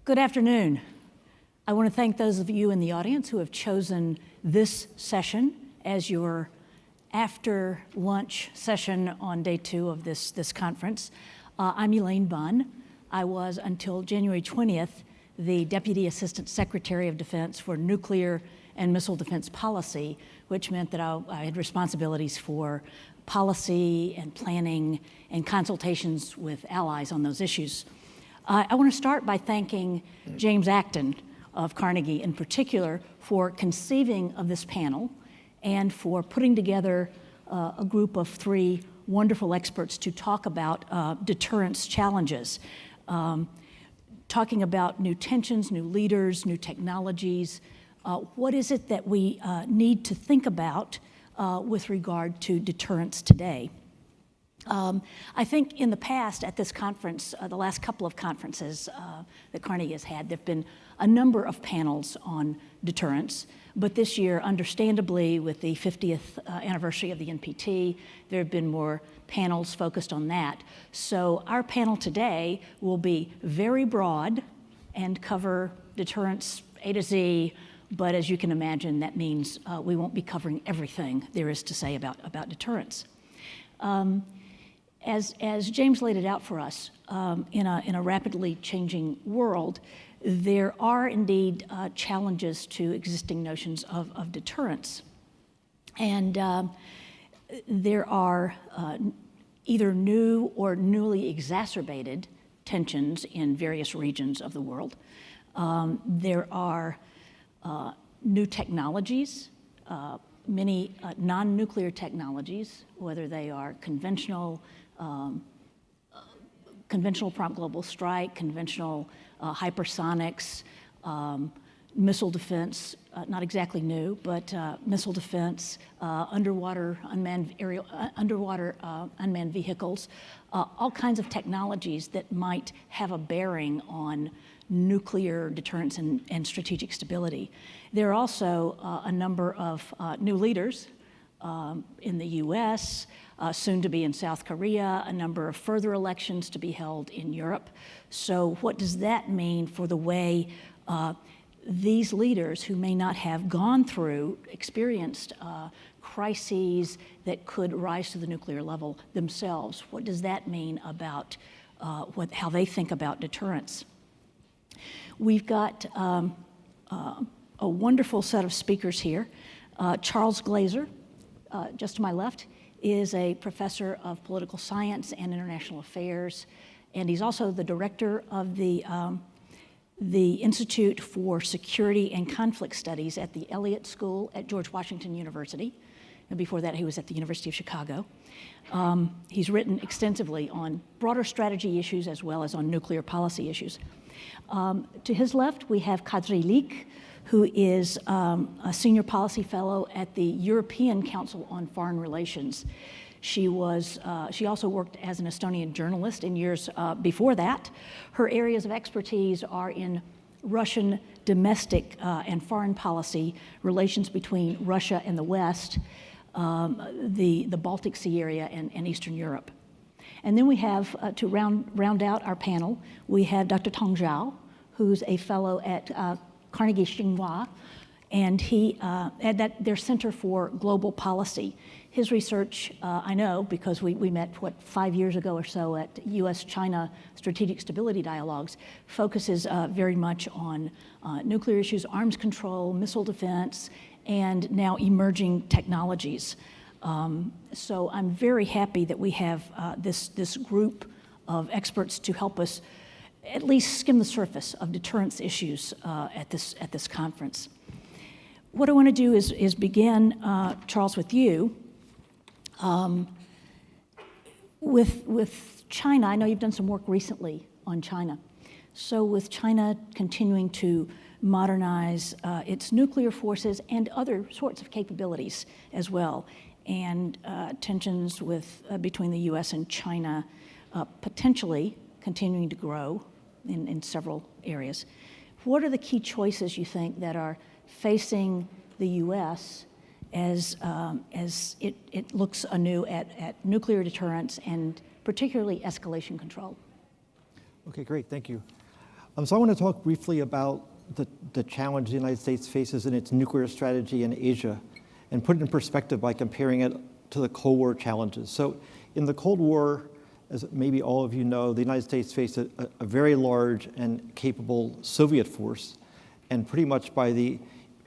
Good afternoon. I want to thank those of you in the audience who have chosen this session as your after lunch session on day 2 of this conference. I'm Elaine Bunn. I was, until January 20th, the Deputy Assistant Secretary of Defense for Nuclear and Missile Defense Policy, which meant that I had responsibilities for policy and planning and consultations with allies on those issues. I want to start by thanking James Acton of Carnegie in particular for conceiving of this panel and for putting together a group of 3 wonderful experts to talk about deterrence challenges, talking about new tensions, new leaders, new technologies. What is it that we need to think about with regard to deterrence today? I think in the past at this conference, the last couple of conferences that Carnegie has had, there have been a number of panels on deterrence, but this year, understandably, with the 50th anniversary of the NPT, there have been more panels focused on that. So our panel today will be very broad and cover deterrence A to Z, but as you can imagine, that means we won't be covering everything there is to say about deterrence. As James laid it out for us, in a rapidly changing world, there are indeed challenges to existing notions of deterrence. And there are either new or newly exacerbated tensions in various regions of the world. There are new technologies, many non-nuclear technologies, whether they are conventional prompt global strike, conventional hypersonics, missile defense, not exactly new, but missile defense, underwater unmanned vehicles, all kinds of technologies that might have a bearing on nuclear deterrence and strategic stability. There are also a number of new leaders in the U.S., soon to be in South Korea, a number of further elections to be held in Europe. So what does that mean for the way these leaders who may not have gone through, experienced crises that could rise to the nuclear level themselves, what does that mean about how they think about deterrence? We've got a wonderful set of speakers here. Charles Glaser, just to my left, is a professor of political science and international affairs, and he's also the director of the Institute for Security and Conflict Studies at the Elliott School at George Washington University. And before that, he was at the University of Chicago. He's written extensively on broader strategy issues as well as on nuclear policy issues. To his left, we have Kadri Lik, who is a senior policy fellow at the European Council on Foreign Relations. She also worked as an Estonian journalist in years before that. Her areas of expertise are in Russian domestic and foreign policy, relations between Russia and the West, the Baltic Sea area, and Eastern Europe. And then we have, to round out our panel, we have Dr. Tong Zhao, who's a fellow at Carnegie Tsinghua, and he at their Center for Global Policy. His research, I know because we met 5 years ago or so at U.S.-China Strategic Stability Dialogues, focuses very much on nuclear issues, arms control, missile defense, and now emerging technologies. So I'm very happy that we have this group of experts to help us at least skim the surface of deterrence issues at this conference. What I want to do is begin, Charles, with you. With China, I know you've done some work recently on China. So with China continuing to modernize its nuclear forces and other sorts of capabilities as well, and tensions between the U.S. and China potentially continuing to grow in several areas. What are the key choices you think that are facing the U.S. as it looks anew at nuclear deterrence and particularly escalation control? Okay, great, thank you. So I want to talk briefly about the challenge the United States faces in its nuclear strategy in Asia, and put it in perspective by comparing it to the Cold War challenges. So in the Cold War, as maybe all of you know, the United States faced a very large and capable Soviet force, and pretty much by the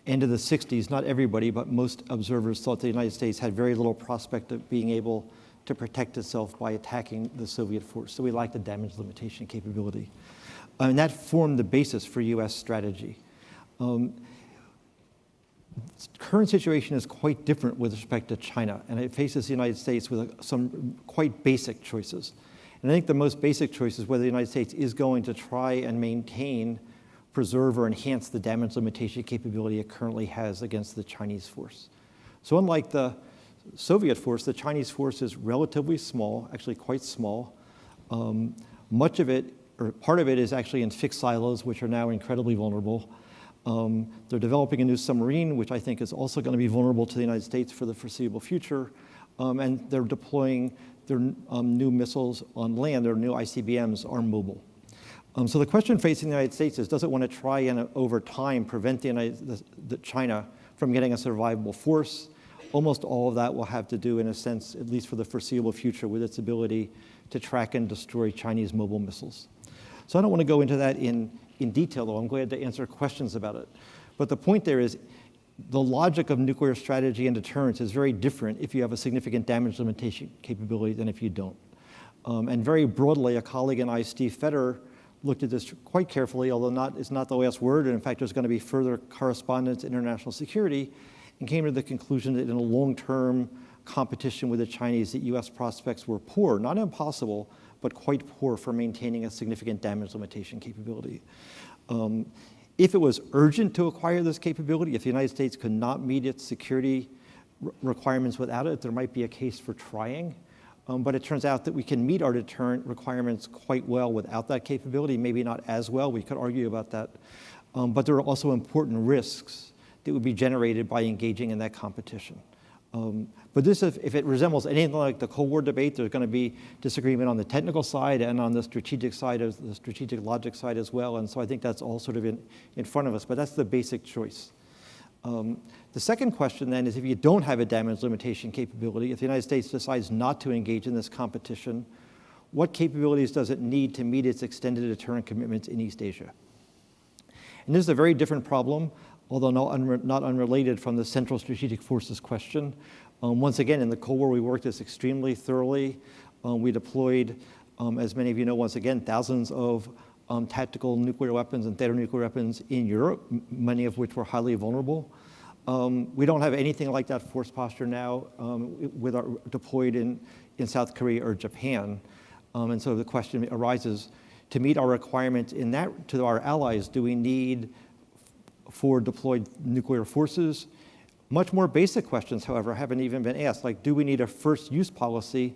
end of the 60s, not everybody, but most observers thought the United States had very little prospect of being able to protect itself by attacking the Soviet force. So we lacked the damage limitation capability. And that formed the basis for US strategy. Current situation is quite different with respect to China, and it faces the United States with some quite basic choices. And I think the most basic choice is whether the United States is going to try and maintain, preserve, or enhance the damage limitation capability it currently has against the Chinese force. So unlike the Soviet force, the Chinese force is relatively small, actually quite small. Much of it, or part of it, is actually in fixed silos, which are now incredibly vulnerable. They're developing a new submarine, which I think is also going to be vulnerable to the United States for the foreseeable future. And they're deploying their new missiles on land. Their new ICBMs are mobile. So the question facing the United States is, does it want to try and, over time, prevent China from getting a survivable force? Almost all of that will have to do, in a sense, at least for the foreseeable future, with its ability to track and destroy Chinese mobile missiles. So I don't want to go into that in detail, though. I'm glad to answer questions about it. But the point there is, the logic of nuclear strategy and deterrence is very different if you have a significant damage limitation capability than if you don't. And very broadly, a colleague and I, Steve Fetter, looked at this quite carefully, although it's not the last word, and in fact, there's going to be further correspondence in international security, and came to the conclusion that in a long-term competition with the Chinese, that US prospects were poor, not impossible, but quite poor for maintaining a significant damage limitation capability. If it was urgent to acquire this capability, if the United States could not meet its security requirements without it, there might be a case for trying. But it turns out that we can meet our deterrent requirements quite well without that capability, maybe not as well. We could argue about that. But there are also important risks that would be generated by engaging in that competition. But this, if it resembles anything like the Cold War debate, there's going to be disagreement on the technical side and on the strategic side, the strategic logic side as well. And so I think that's all sort of in front of us. But that's the basic choice. The second question then is, if you don't have a damage limitation capability, if the United States decides not to engage in this competition, what capabilities does it need to meet its extended deterrent commitments in East Asia? And this is a very different problem, although not unrelated from the central strategic forces question. Once again, in the Cold War, we worked this extremely thoroughly. We deployed, as many of you know, once again, thousands of tactical nuclear weapons and theater nuclear weapons in Europe, many of which were highly vulnerable. We don't have anything like that force posture now deployed in South Korea or Japan. And so the question arises, to meet our requirements in that to our allies, do we need for deployed nuclear forces? Much more basic questions, however, haven't even been asked, like, do we need a first use policy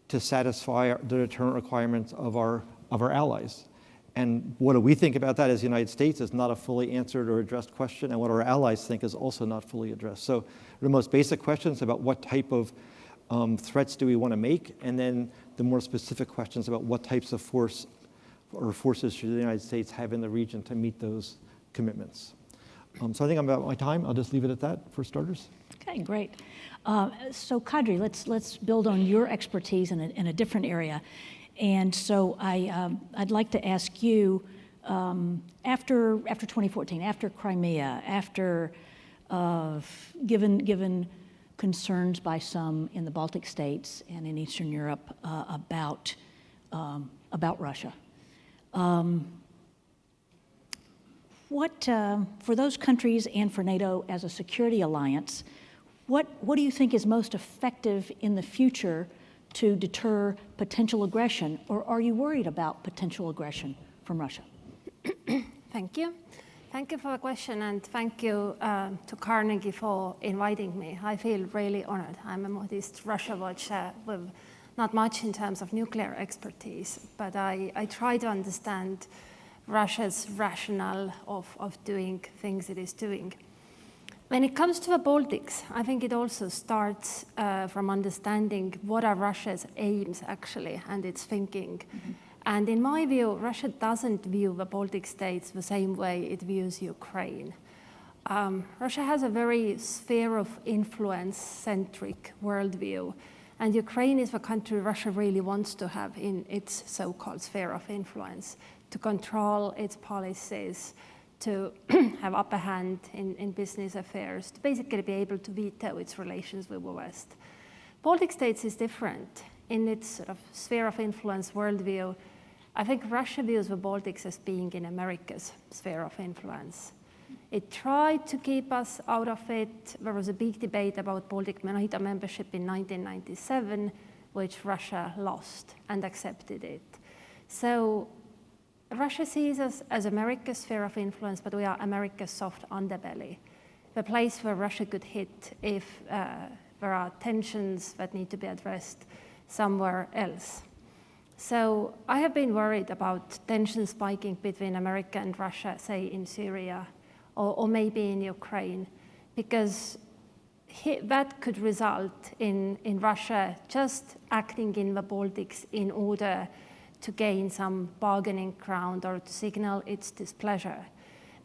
to satisfy the deterrent requirements of our allies? And what do we think about that as the United States is not a fully answered or addressed question, and what our allies think is also not fully addressed. So the most basic questions about what type of threats do we want to make, and then the more specific questions about what types of force or forces should the United States have in the region to meet those commitments. So I think I'm about my time. I'll just leave it at that for starters. Okay, great. So Kadri, let's build on your expertise in a different area. And so I'd like to ask you, after 2014, after Crimea, after given concerns by some in the Baltic states and in Eastern Europe about Russia, what for those countries and for NATO as a security alliance, what do you think is most effective in the future to deter potential aggression, or are you worried about potential aggression from Russia? Thank you. Thank you for the question, and thank you to Carnegie for inviting me. I feel really honored. I'm a modest Russia watcher with not much in terms of nuclear expertise, but I try to understand Russia's rationale of doing things it is doing. When it comes to the Baltics, I think it also starts from understanding what are Russia's aims actually and its thinking. And in my view, Russia doesn't view the Baltic states the same way it views Ukraine. Russia has a very sphere of influence-centric worldview, and Ukraine is the country Russia really wants to have in its so-called sphere of influence, to control its policies, to have upper hand in business affairs, to basically be able to veto its relations with the West. Baltic states is different. In its sort of sphere of influence worldview, I think Russia views the Baltics as being in America's sphere of influence. It tried to keep us out of it. There was a big debate about Baltic NATO membership in 1997, which Russia lost and accepted it. So Russia sees us as America's sphere of influence, but we are America's soft underbelly, the place where Russia could hit if there are tensions that need to be addressed somewhere else. So I have been worried about tensions spiking between America and Russia, say in Syria, or maybe in Ukraine, because that could result in Russia just acting in the Baltics in order to gain some bargaining ground or to signal its displeasure.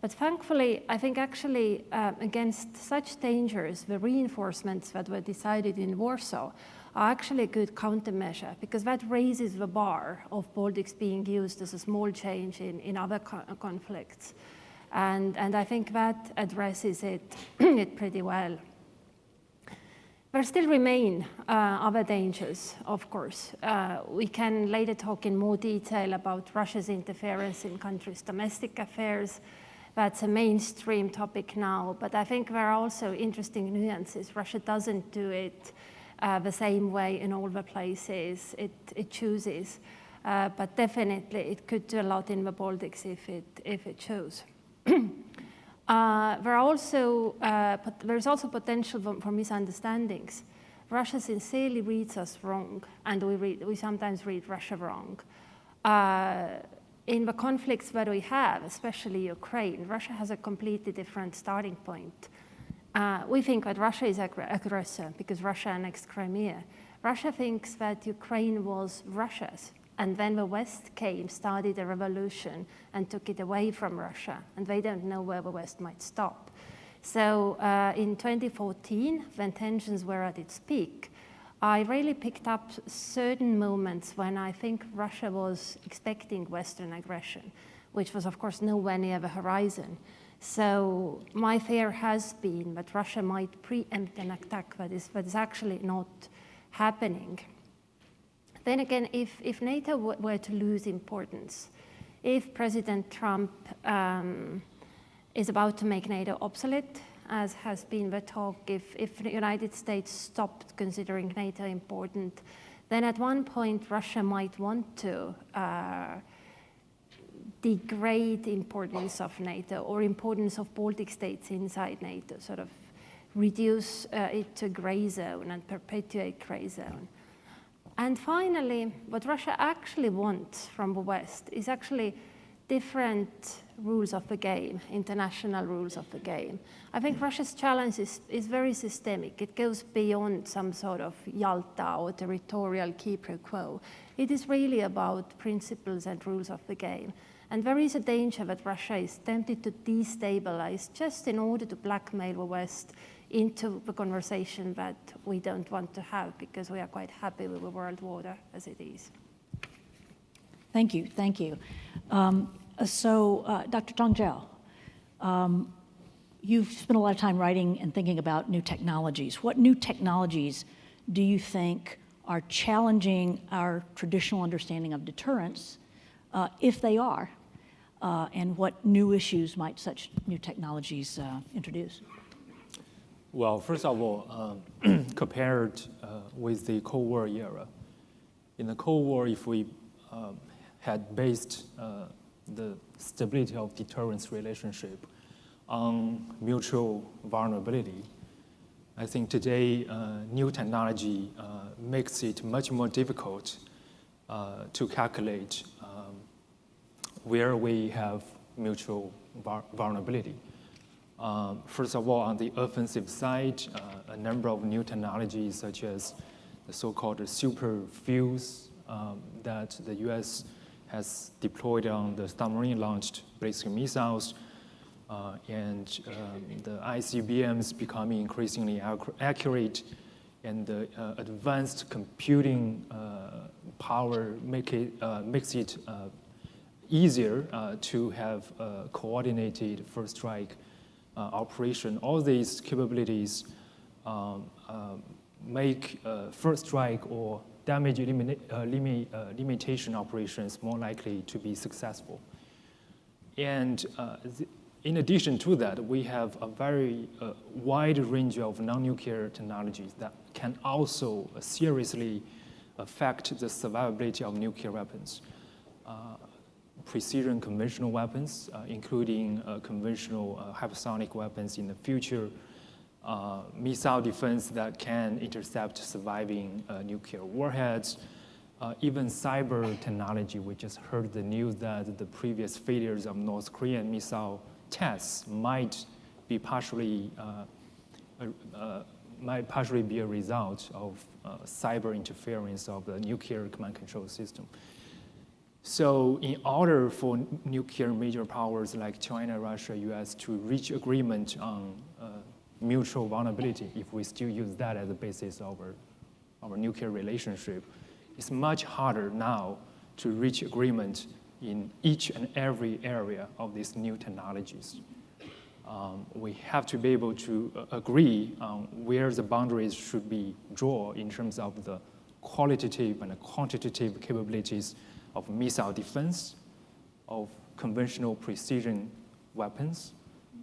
But thankfully, I think actually against such dangers, the reinforcements that were decided in Warsaw are actually a good countermeasure, because that raises the bar of Baltics being used as a small change in other conflicts. And I think that addresses it pretty well. There still remain other dangers, of course. We can later talk in more detail about Russia's interference in countries' domestic affairs. That's a mainstream topic now, but I think there are also interesting nuances. Russia doesn't do it the same way in all the places it chooses, but definitely it could do a lot in the Baltics if it chose. There's also potential for misunderstandings. Russia sincerely reads us wrong, and we sometimes read Russia wrong. In the conflicts that we have, especially Ukraine, Russia has a completely different starting point. We think that Russia is aggressor because Russia annexed Crimea. Russia thinks that Ukraine was Russia's, and then the West started a revolution and took it away from Russia, and they don't know where the West might stop. So in 2014, when tensions were at its peak, I really picked up certain moments when I think Russia was expecting Western aggression, which was, of course, nowhere near the horizon. So my fear has been that Russia might preempt an attack that is actually not happening. Then again, if NATO were to lose importance, if President Trump is about to make NATO obsolete, as has been the talk, if the United States stopped considering NATO important, then at one point Russia might want to degrade the importance of NATO or importance of Baltic states inside NATO, sort of reduce it to gray zone and perpetuate gray zone. And finally, what Russia actually wants from the West is actually different rules of the game, international rules of the game. I think Russia's challenge is very systemic. It goes beyond some sort of Yalta or territorial quid pro quo. It is really about principles and rules of the game. And there is a danger that Russia is tempted to destabilize just in order to blackmail the West into the conversation that we don't want to have because we are quite happy with the world order as it is. Thank you. Dr. Tong Zhao, you've spent a lot of time writing and thinking about new technologies. What new technologies do you think are challenging our traditional understanding of deterrence, if they are, and what new issues might such new technologies introduce? Well, first of all, compared with the Cold War era, in the Cold War, if we had based the stability of deterrence relationship on mutual vulnerability, I think today new technology makes it much more difficult to calculate where we have mutual vulnerability. First of all, on the offensive side, a number of new technologies such as the so-called super fuels that the U.S. has deployed on the submarine-launched ballistic missiles, and the ICBMs becoming increasingly accurate, and the advanced computing power makes it easier to have coordinated first strike operation. All these capabilities make first strike or damage limitation operations more likely to be successful. And in addition to that, we have a very wide range of non-nuclear technologies that can also seriously affect the survivability of nuclear weapons. Precision conventional weapons, including conventional hypersonic weapons in the future, missile defense that can intercept surviving nuclear warheads, even cyber technology. We just heard the news that the previous failures of North Korean missile tests might partially be a result of cyber interference of the nuclear command control system. So in order for nuclear major powers like China, Russia, US to reach agreement on mutual vulnerability, if we still use that as the basis of our nuclear relationship, it's much harder now to reach agreement in each and every area of these new technologies. We have to be able to agree on where the boundaries should be drawn in terms of the qualitative and quantitative capabilities of missile defense, of conventional precision weapons,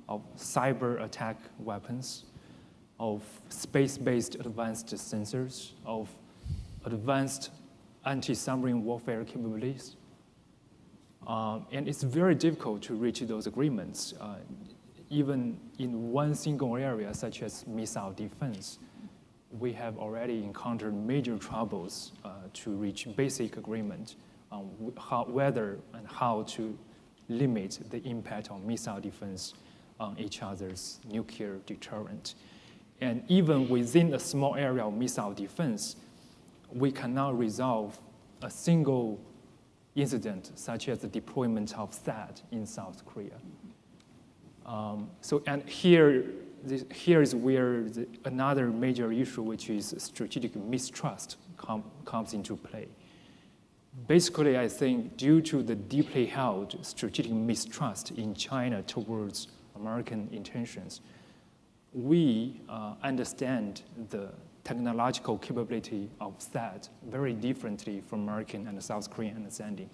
of cyber attack weapons, of space-based advanced sensors, of advanced anti-submarine warfare capabilities. And it's very difficult to reach those agreements, even in one single area, such as missile defense. We have already encountered major troubles to reach basic agreement on whether and how to limit the impact of missile defense on each other's nuclear deterrent. And even within a small area of missile defense, we cannot resolve a single incident, such as the deployment of THAAD in South Korea. And here is where another major issue, which is strategic mistrust, comes into play. Basically, I think due to the deeply held strategic mistrust in China towards American intentions, we understand the technological capability of THAAD very differently from American and South Korean understanding.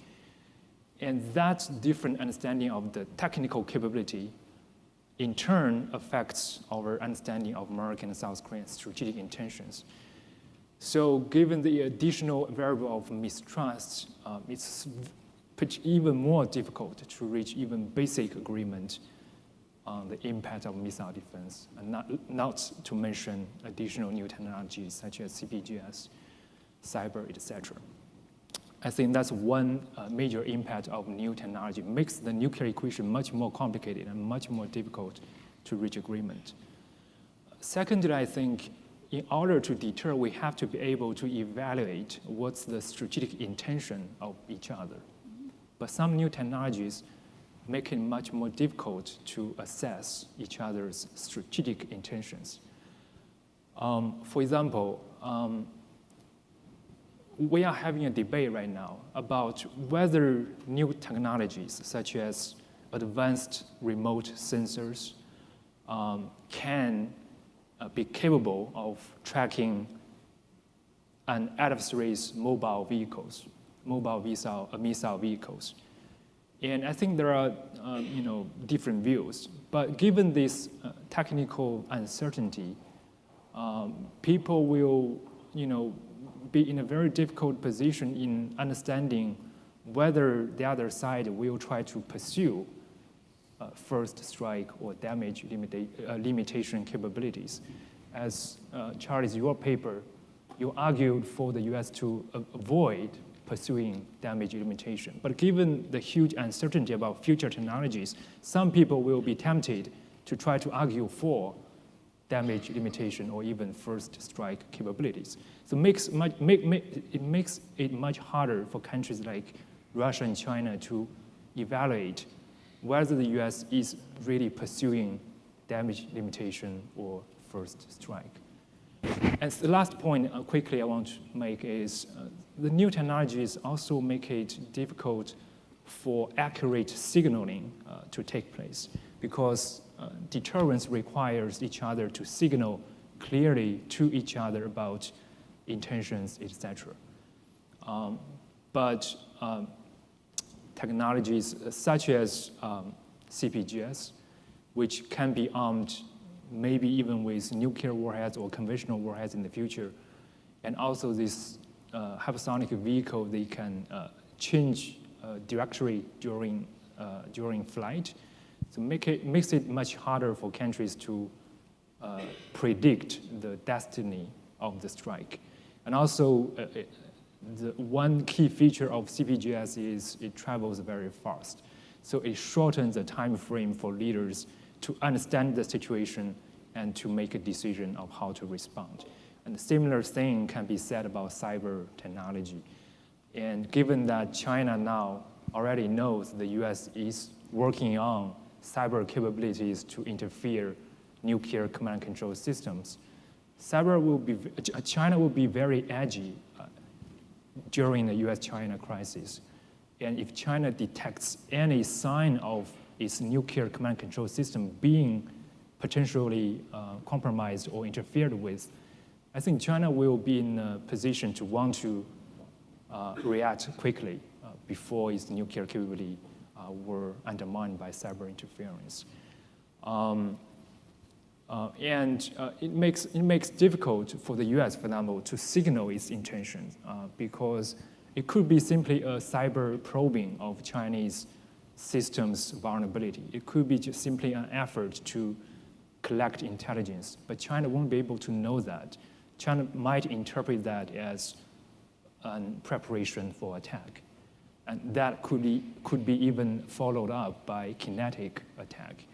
And that different understanding of the technical capability in turn affects our understanding of American and South Korean strategic intentions. So given the additional variable of mistrust, it's even more difficult to reach even basic agreement on the impact of missile defense, and not to mention additional new technologies such as CPGS, cyber, etc. I think that's one major impact of new technology. It makes the nuclear equation much more complicated and much more difficult to reach agreement. Secondly, I think in order to deter, we have to be able to evaluate what's the strategic intention of each other. But some new technologies make it much more difficult to assess each other's strategic intentions. For example, we are having a debate right now about whether new technologies such as advanced remote sensors can be capable of tracking an adversary's missile vehicles. And I think there are different views. But given this technical uncertainty, people will be in a very difficult position in understanding whether the other side will try to pursue first strike or damage limitation capabilities. As Charles, your paper, you argued for the US to avoid pursuing damage limitation. But given the huge uncertainty about future technologies, some people will be tempted to try to argue for damage limitation or even first strike capabilities. So it makes it much harder for countries like Russia and China to evaluate whether the US is really pursuing damage limitation or first strike. And the last point quickly I want to make is the new technologies also make it difficult for accurate signaling to take place, because deterrence requires each other to signal clearly to each other about intentions, etc. But technologies such as CPGS, which can be armed maybe even with nuclear warheads or conventional warheads in the future, and also this hypersonic vehicle, they can change trajectory during flight. So makes it much harder for countries to predict the destiny of the strike. And also, the one key feature of CPGS is it travels very fast. So it shortens the time frame for leaders to understand the situation and to make a decision of how to respond. And a similar thing can be said about cyber technology. And given that China now already knows the US is working on cyber capabilities to interfere nuclear command and control systems, China will be very edgy during the US-China crisis. And if China detects any sign of its nuclear command and control system being potentially compromised or interfered with, I think China will be in a position to want to react quickly before its nuclear capability were undermined by cyber interference. And it makes difficult for the US, for example, to signal its intentions because it could be simply a cyber probing of Chinese systems vulnerability. It could be just simply an effort to collect intelligence, but China won't be able to know that. China might interpret that as a preparation for attack. And that could be even followed up by kinetic attack.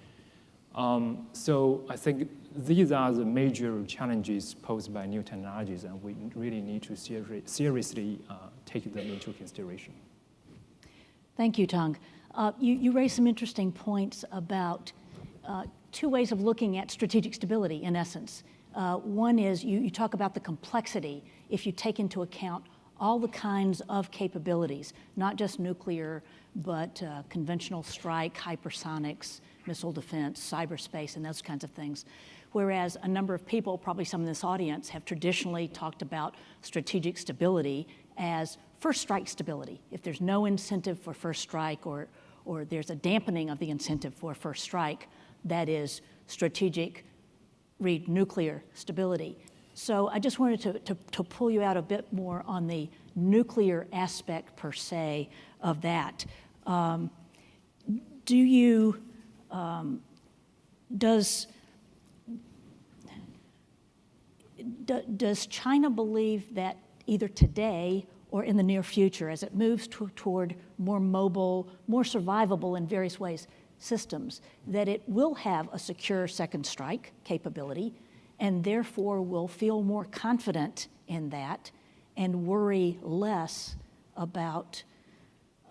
So I think these are the major challenges posed by new technologies, and we really need to seriously take them into consideration. Thank you, Tang. You raised some interesting points about two ways of looking at strategic stability, in essence. One is you talk about the complexity if you take into account all the kinds of capabilities, not just nuclear, but conventional strike, hypersonics, missile defense, cyberspace, and those kinds of things. Whereas a number of people, probably some in this audience, have traditionally talked about strategic stability as first strike stability. If there's no incentive for first strike or there's a dampening of the incentive for first strike, that is strategic, read nuclear stability. So I just wanted to pull you out a bit more on the nuclear aspect per se of that. Does China believe that either today or in the near future, as it moves toward more mobile, more survivable in various ways systems, that it will have a secure second strike capability and therefore will feel more confident in that and worry less about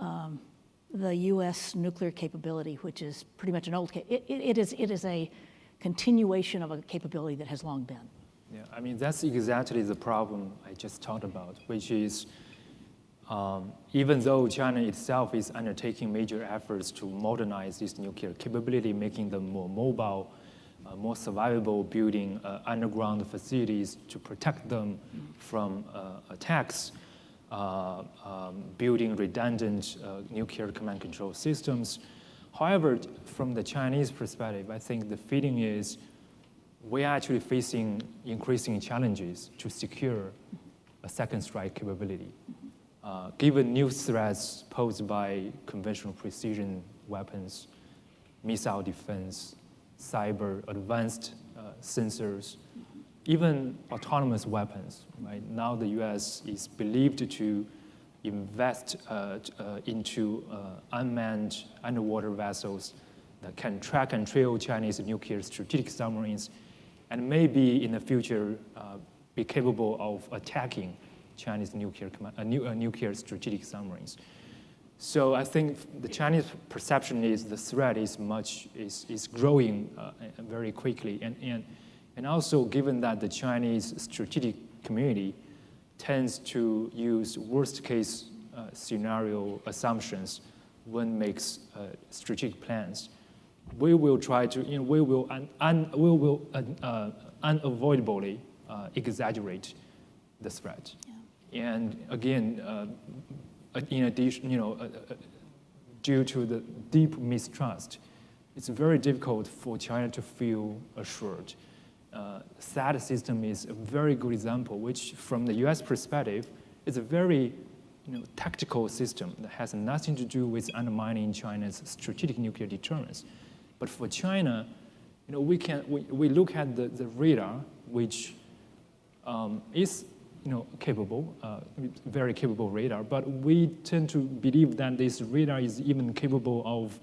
the U.S. nuclear capability, which is pretty much an old it is a continuation of a capability that has long been. Yeah, I mean, that's exactly the problem I just talked about, which is even though China itself is undertaking major efforts to modernize this nuclear capability, making them more mobile, more survivable, building underground facilities to protect them from attacks, building redundant nuclear command control systems. However, from the Chinese perspective, I think the feeling is we are actually facing increasing challenges to secure a second strike capability. Given new threats posed by conventional precision weapons, missile defense, cyber, advanced sensors, even autonomous weapons. Right? Now the US is believed to invest into unmanned underwater vessels that can track and trail Chinese nuclear strategic submarines and maybe in the future be capable of attacking Chinese nuclear strategic submarines. So I think the Chinese perception is the threat is growing very quickly, and also given that the Chinese strategic community tends to use worst case scenario assumptions when makes strategic plans, we will try to, we will unavoidably exaggerate the threat. Yeah. And again, in addition, due to the deep mistrust, it's very difficult for China to feel assured. THAAD system is a very good example, which from the US perspective is a very tactical system that has nothing to do with undermining China's strategic nuclear deterrence. But for China, we look at the radar, which is capable, very capable radar, but we tend to believe that this radar is even capable of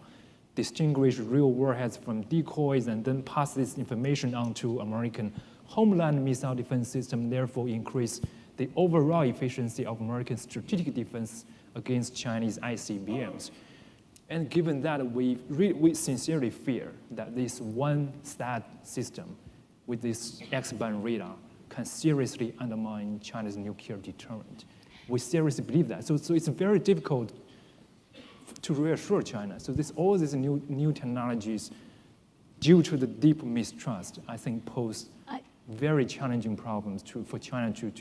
distinguish real warheads from decoys and then pass this information on to American homeland missile defense system, therefore increase the overall efficiency of American strategic defense against Chinese ICBMs. And given that, we sincerely fear that this one THAAD system with this X-band radar can seriously undermine China's nuclear deterrent. We seriously believe that. So it's very difficult to reassure China. So all these new technologies, due to the deep mistrust, I think pose very challenging problems for China to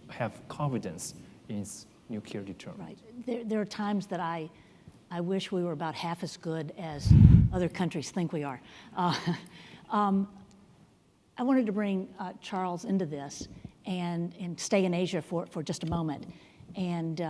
have confidence in its nuclear deterrent. Right. There are times that I wish we were about half as good as other countries think we are. I wanted to bring Charles into this and stay in Asia for just a moment and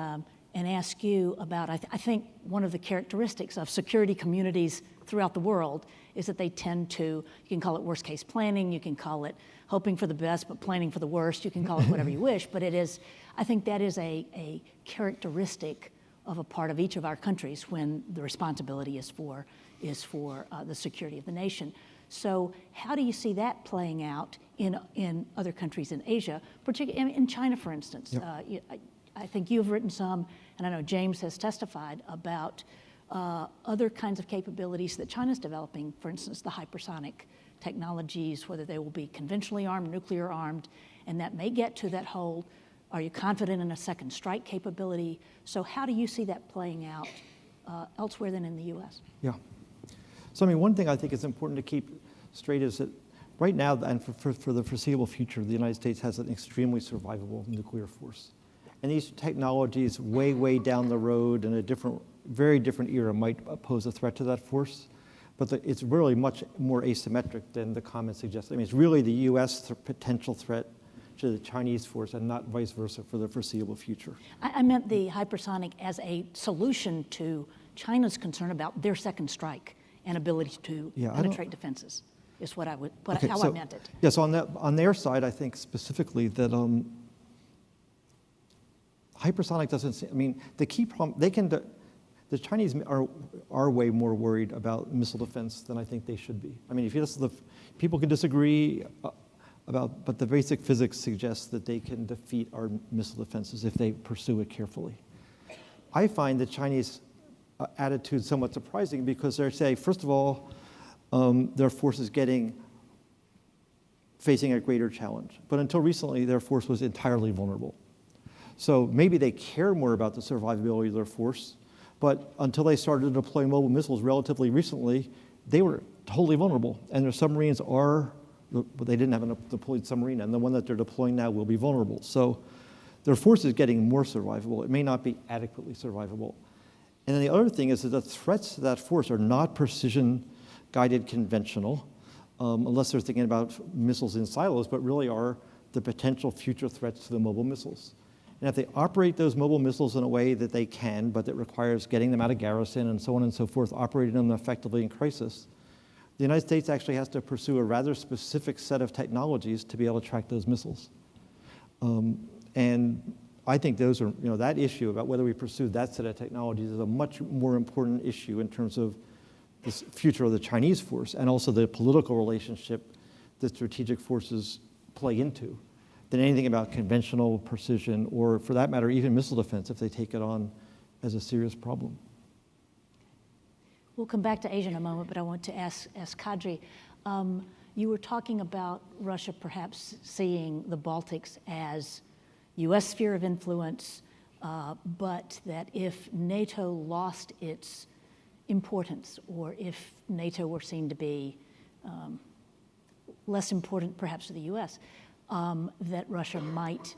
ask you about, I think one of the characteristics of security communities throughout the world is that they tend to, you can call it worst case planning, you can call it hoping for the best but planning for the worst, you can call it whatever you wish, but it is, I think that is a characteristic of a part of each of our countries when the responsibility is for the security of the nation. So how do you see that playing out in other countries in Asia, particularly in China, for instance? Yep. I think you've written some, and I know James has testified about other kinds of capabilities that China's developing, for instance, the hypersonic technologies, whether they will be conventionally armed, nuclear armed, and that may get to that whole, are you confident in a second strike capability? So how do you see that playing out elsewhere than in the US? Yeah. So one thing I think is important to keep straight is that right now, and for the foreseeable future, the United States has an extremely survivable nuclear force. And these technologies way down the road in a very different era might pose a threat to that force. But it's really much more asymmetric than the comment suggests. It's really the US potential threat to the Chinese force and not vice versa for the foreseeable future. I meant the hypersonic as a solution to China's concern about their second strike and ability to penetrate defenses, is how I meant it. Yes, on their side, I think specifically that hypersonic doesn't seem, the key problem, the Chinese are way more worried about missile defense than I think they should be. If you listen to people can disagree but the basic physics suggests that they can defeat our missile defenses if they pursue it carefully. I find the Chinese attitude somewhat surprising because they're saying, first of all, their force is facing a greater challenge. But until recently, their force was entirely vulnerable. So maybe they care more about the survivability of their force, but until they started to deploy mobile missiles relatively recently, they were totally vulnerable. And their submarines they didn't have a deployed submarine, and the one that they're deploying now will be vulnerable. So their force is getting more survivable. It may not be adequately survivable. And then the other thing is that the threats to that force are not precision-guided conventional, unless they're thinking about missiles in silos, but really are the potential future threats to the mobile missiles. And if they operate those mobile missiles in a way that they can, but that requires getting them out of garrison and so on and so forth, operating them effectively in crisis, the United States actually has to pursue a rather specific set of technologies to be able to track those missiles. And I think those are, that issue about whether we pursue that set of technologies is a much more important issue in terms of the future of the Chinese force and also the political relationship that strategic forces play into than anything about conventional precision or, for that matter, even missile defense if they take it on as a serious problem. We'll come back to Asia in a moment, but I want to ask Kadri. You were talking about Russia perhaps seeing the Baltics as U.S. sphere of influence, but that if NATO lost its importance, or if NATO were seen to be less important perhaps to the U.S., that Russia might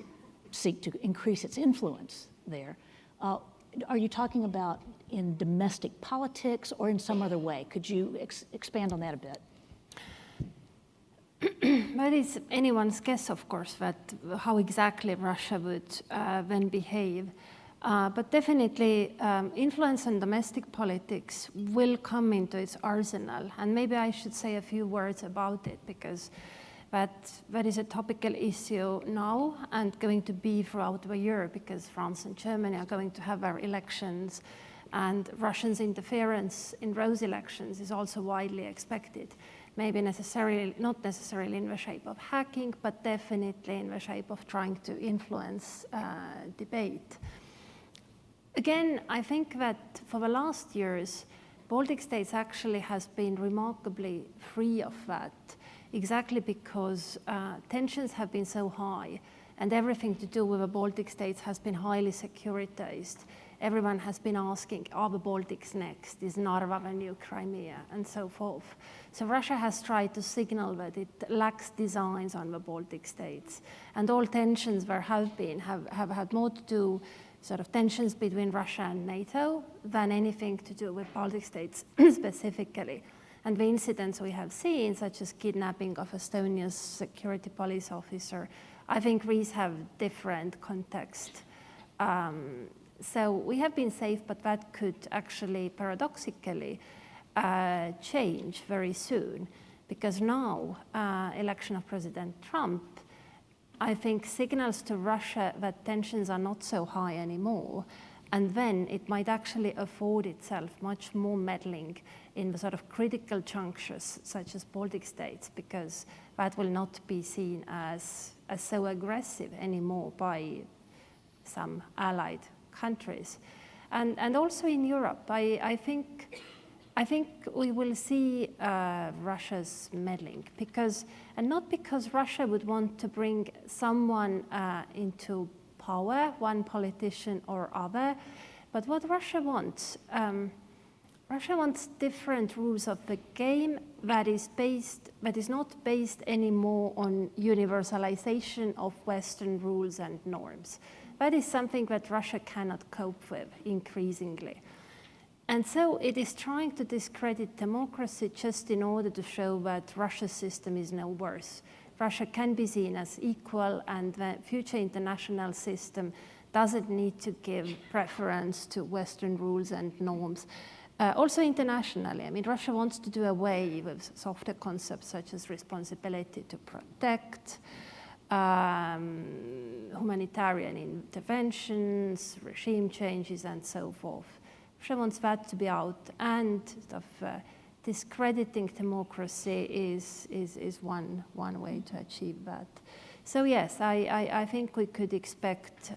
seek to increase its influence there. Are you talking about in domestic politics or in some other way? Could you expand on that a bit? Well, it's anyone's guess, of course, that how exactly Russia would then behave. But definitely influence on domestic politics will come into its arsenal. And maybe I should say a few words about it, because that is a topical issue now and going to be throughout the year, because France and Germany are going to have their elections, and Russians' interference in those elections is also widely expected. Maybe not necessarily in the shape of hacking, but definitely in the shape of trying to influence debate. Again, I think that for the last years, Baltic states actually has been remarkably free of that, exactly because tensions have been so high, and everything to do with the Baltic states has been highly securitized. Everyone has been asking, are the Baltics next? Is Narva the new Crimea? And so forth. So Russia has tried to signal that it lacks designs on the Baltic states. And all tensions there have been have had more to do, sort of tensions between Russia and NATO, than anything to do with Baltic states specifically. And the incidents we have seen, such as kidnapping of Estonia's security police officer, I think these have different context. So we have been safe, but that could actually paradoxically change very soon, because now, election of President Trump, I think signals to Russia that tensions are not so high anymore, and then it might actually afford itself much more meddling in the sort of critical junctures, such as Baltic states, because that will not be seen as so aggressive anymore by some allied countries. And also in Europe, I think we will see Russia's meddling, and not because Russia would want to bring someone into power, one politician or other, but what Russia wants. Russia wants different rules of the game that is not based anymore on universalization of Western rules and norms. That is something that Russia cannot cope with increasingly. And so it is trying to discredit democracy just in order to show that Russia's system is no worse. Russia can be seen as equal, and the future international system doesn't need to give preference to Western rules and norms. Also internationally, I mean, Russia wants to do away with softer concepts such as responsibility to protect, humanitarian interventions, regime changes, and so forth. Russia wants that to be out, and discrediting democracy is one way to achieve that. So yes, I think we could expect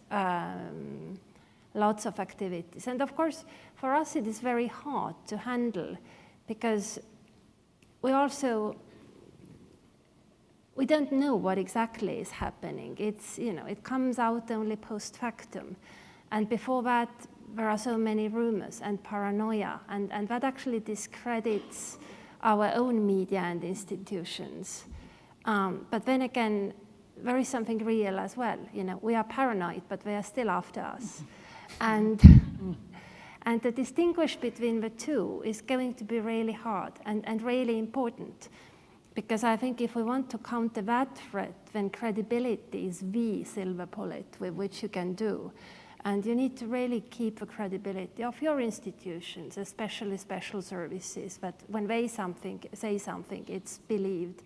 lots of activities. And of course, for us it is very hard to handle, because we don't know what exactly is happening. It comes out only post factum. And before that, there are so many rumors and paranoia, and that actually discredits our own media and institutions. But then again, there is something real as well. We are paranoid, but they are still after us. And to distinguish between the two is going to be really hard and really important. Because I think if we want to counter that threat, then credibility is the silver bullet with which you can do. And you need to really keep the credibility of your institutions, especially special services, that when they say something, it's believed,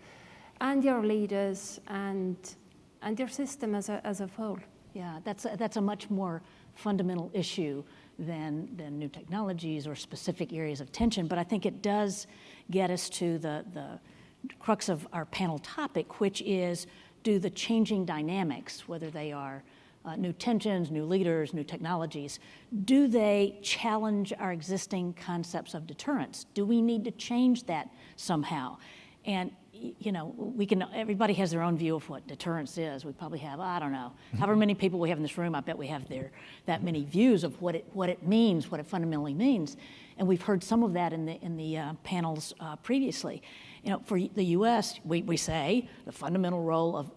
and your leaders and your system as a whole. Yeah, that's a much more fundamental issue than new technologies or specific areas of tension. But I think it does get us to the crux of our panel topic, which is, do the changing dynamics, whether they are new tensions, new leaders, new technologies, do they challenge our existing concepts of deterrence? Do we need to change that somehow? And everybody has their own view of what deterrence is. We probably have, I don't know, however many people we have in this room, I bet we have that many views of what it means, what it fundamentally means. And we've heard some of that in the panels previously. For the U.S., we say the fundamental role of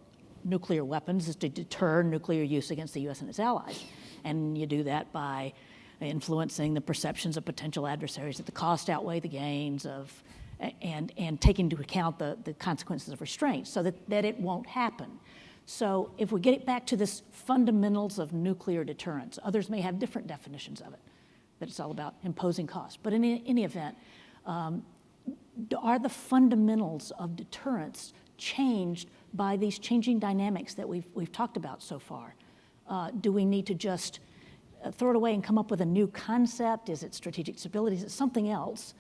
nuclear weapons is to deter nuclear use against the U.S. and its allies. And you do that by influencing the perceptions of potential adversaries, that the cost outweigh the gains and taking into account the consequences of restraint so that it won't happen. So if we get it back to this fundamentals of nuclear deterrence, others may have different definitions of it, that it's all about imposing costs. But in any event, are the fundamentals of deterrence changed by these changing dynamics that we've talked about so far? Do we need to just throw it away and come up with a new concept? Is it strategic stability? Is it something else?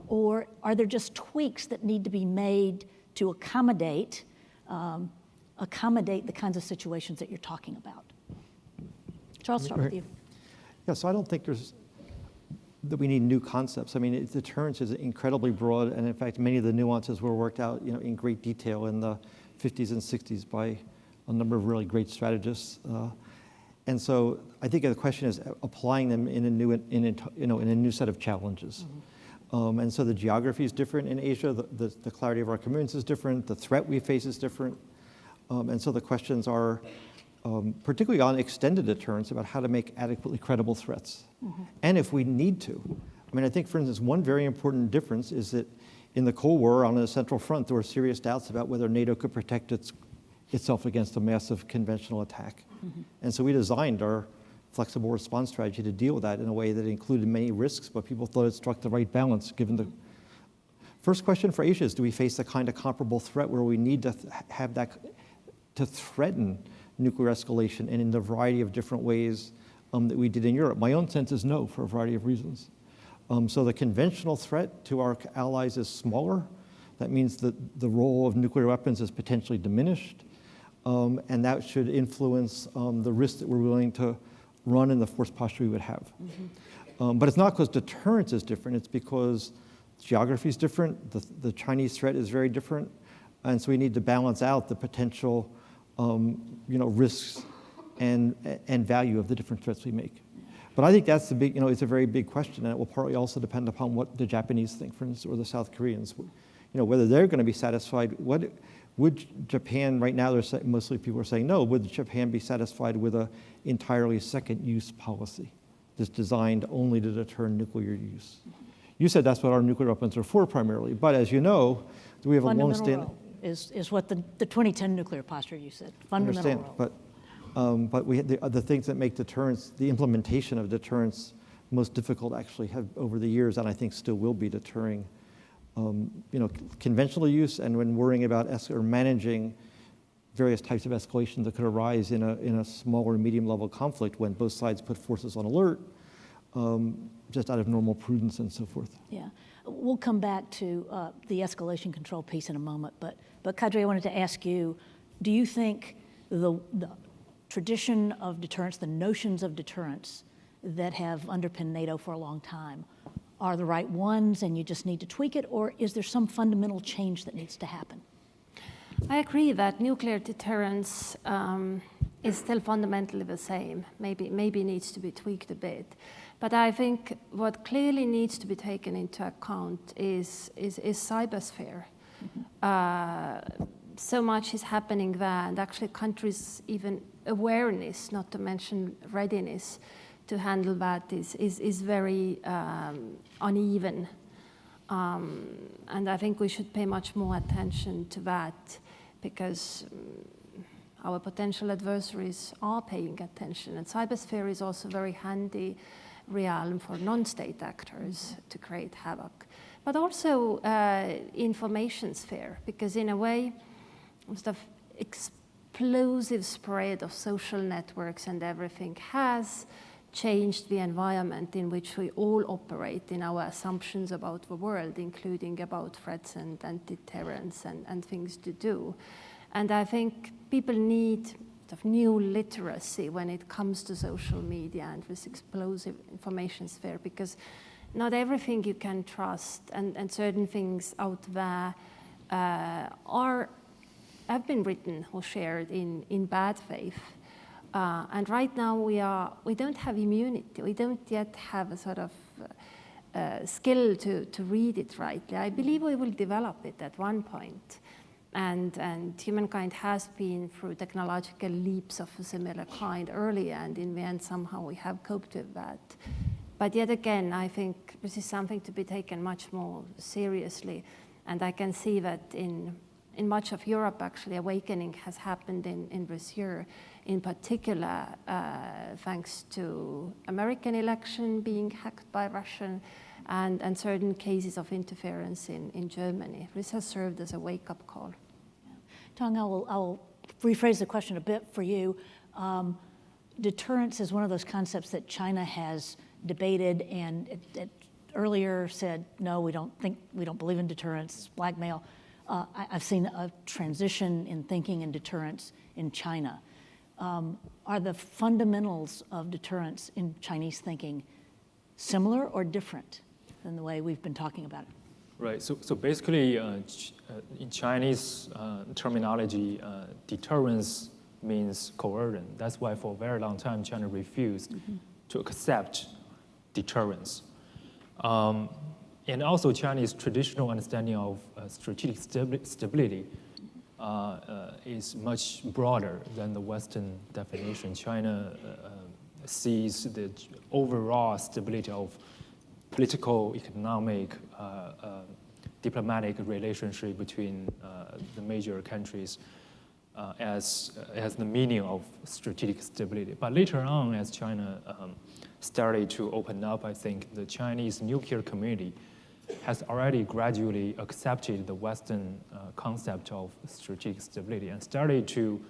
Or are there just tweaks that need to be made to accommodate the kinds of situations that you're talking about? Charles, start with you. Yeah, so I don't think that we need new concepts. I mean, deterrence is incredibly broad, and in fact, many of the nuances were worked out, in great detail in the 50s and 60s by a number of really great strategists. And so I think the question is applying them in a new set of challenges. Mm-hmm. And so the geography is different in Asia. The clarity of our commitments is different. The threat we face is different. And so the questions are particularly on extended deterrence about how to make adequately credible threats. Mm-hmm. And if we need to. I mean, I think, for instance, one very important difference is that in the Cold War on the Central Front, there were serious doubts about whether NATO could protect itself against a massive conventional attack. Mm-hmm. And so we designed our flexible response strategy to deal with that in a way that included many risks, but people thought it struck the right balance given the... First question for Asia is, do we face a kind of comparable threat where we need to have that, to threaten nuclear escalation, and in the variety of different ways that we did in Europe? My own sense is no, for a variety of reasons. So the conventional threat to our allies is smaller. That means that the role of nuclear weapons is potentially diminished, and that should influence the risk that we're willing to run and the force posture we would have. Mm-hmm. But it's not because deterrence is different, it's because geography is different, the Chinese threat is very different, and so we need to balance out the potential risks and value of the different threats we make. But I think that's it's a very big question, and it will partly also depend upon what the Japanese think, for instance, or the South Koreans. Whether they're going to be satisfied. Would Japan, right now, mostly people are saying no, would Japan be satisfied with an entirely second-use policy that's designed only to deter nuclear use? You said that's what our nuclear weapons are for primarily, but as you know, we have a long-standing... Is what the 2010 nuclear posture you said, fundamental role. But the things that make deterrence, the implementation of deterrence, most difficult actually have over the years, and I think still will be deterring, conventional use, and when worrying about or managing various types of escalations that could arise in a small or medium level conflict when both sides put forces on alert, just out of normal prudence and so forth. Yeah, we'll come back to the escalation control piece in a moment, but Kadri, I wanted to ask you, do you think the tradition of deterrence, the notions of deterrence that have underpinned NATO for a long time are the right ones and you just need to tweak it, or is there some fundamental change that needs to happen? I agree that nuclear deterrence is still fundamentally the same, maybe needs to be tweaked a bit. But I think what clearly needs to be taken into account is cybersphere. Mm-hmm. So much is happening there, and actually countries' even awareness, not to mention readiness, to handle that is very uneven. And I think we should pay much more attention to that because our potential adversaries are paying attention. And cybersphere is also a very handy realm for non-state actors to create havoc. But also information sphere, because in a way, sort of explosive spread of social networks and everything has changed the environment in which we all operate in our assumptions about the world, including about threats and deterrence and things to do. And I think people need sort of new literacy when it comes to social media and this explosive information sphere, because not everything you can trust, and certain things out there have been written or shared in bad faith. And right now we don't have immunity. We don't yet have a sort of skill to read it rightly. I believe we will develop it at one point. And humankind has been through technological leaps of a similar kind earlier, and in the end somehow we have coped with that. But yet again, I think this is something to be taken much more seriously. And I can see that in much of Europe, actually, awakening has happened in this year, in particular, thanks to American election being hacked by Russian and certain cases of interference in Germany. This has served as a wake-up call. Tong, I'll rephrase the question a bit for you. Deterrence is one of those concepts that China has debated and it earlier said, no, we don't believe in deterrence, it's blackmail. I've seen a transition in thinking in deterrence in China. Are the fundamentals of deterrence in Chinese thinking similar or different than the way we've been talking about it? Right. So basically, in Chinese terminology, deterrence means coercion. That's why for a very long time China refused to accept deterrence. And also Chinese traditional understanding of strategic stability is much broader than the Western definition. China sees the overall stability of political, economic, diplomatic relationship between the major countries as the meaning of strategic stability. But later on, as China started to open up, I think the Chinese nuclear community has already gradually accepted the Western concept of strategic stability and started to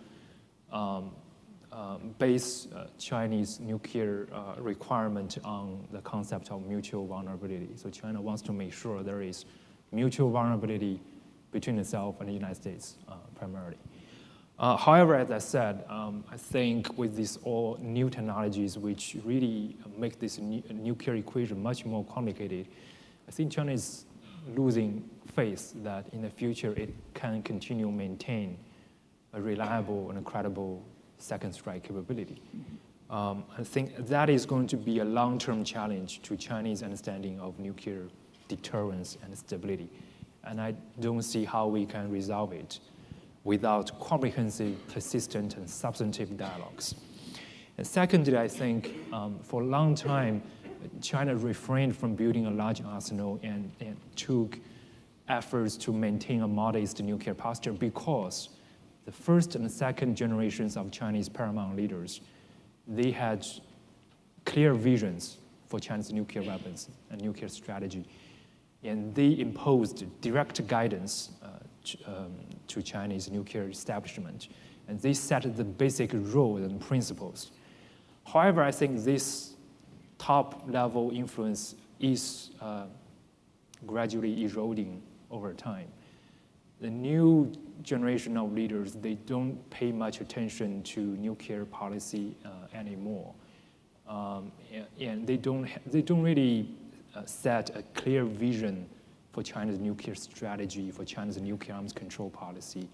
base Chinese nuclear requirement on the concept of mutual vulnerability. So China wants to make sure there is mutual vulnerability between itself and the United States primarily. However, as I said, I think with these all new technologies which really make this nuclear equation much more complicated, I think China is losing faith that in the future it can continue maintain a reliable and a credible second strike capability. I think that is going to be a long-term challenge to Chinese understanding of nuclear deterrence and stability. And I don't see how we can resolve it without comprehensive, persistent, and substantive dialogues. And secondly, I think for a long time, China refrained from building a large arsenal and took efforts to maintain a modest nuclear posture because the first and second generations of Chinese paramount leaders, they had clear visions for China's nuclear weapons and nuclear strategy. And they imposed direct guidance to Chinese nuclear establishment. And they set the basic rules and principles. However, I think this top-level influence is gradually eroding over time. The new generation of leaders, they don't pay much attention to nuclear policy anymore. And they don't really set a clear vision for China's nuclear strategy, for China's nuclear arms control policy.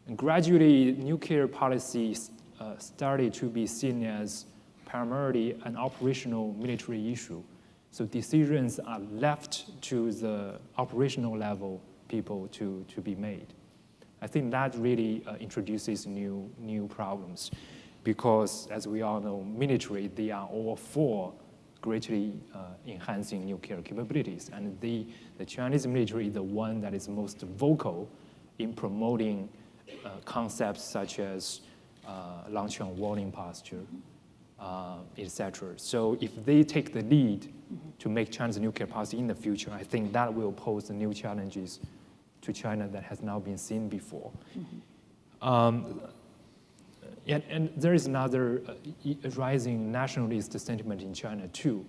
And gradually, nuclear policy started to be seen as primarily an operational military issue. So decisions are left to the operational level people to be made. I think that really introduces new problems because, as we all know, military, they are all for greatly enhancing nuclear capabilities. And the Chinese military is the one that is most vocal in promoting concepts such as launching warning posture, etc. So if they take the lead to make China's nuclear policy in the future, I think that will pose new challenges to China that has not been seen before. And there is another rising nationalist sentiment in China too.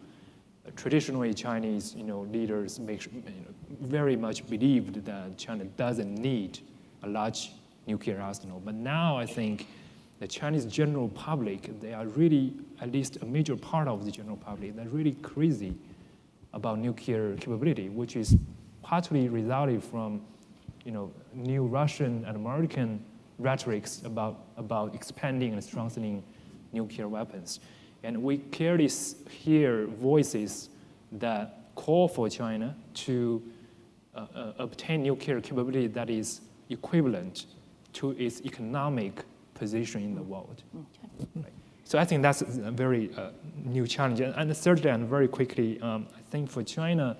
Traditionally, Chinese leaders very much believed that China doesn't need a large nuclear arsenal. But now I think the Chinese general public, they are really, at least a major part of the general public, they're really crazy about nuclear capability, which is partly resulted from, new Russian and American rhetorics about expanding and strengthening nuclear weapons. And we clearly hear voices that call for China to obtain nuclear capability that is equivalent to its economic position in the world. Okay. Right. So I think that's a very new challenge. And thirdly, and very quickly, I think for China,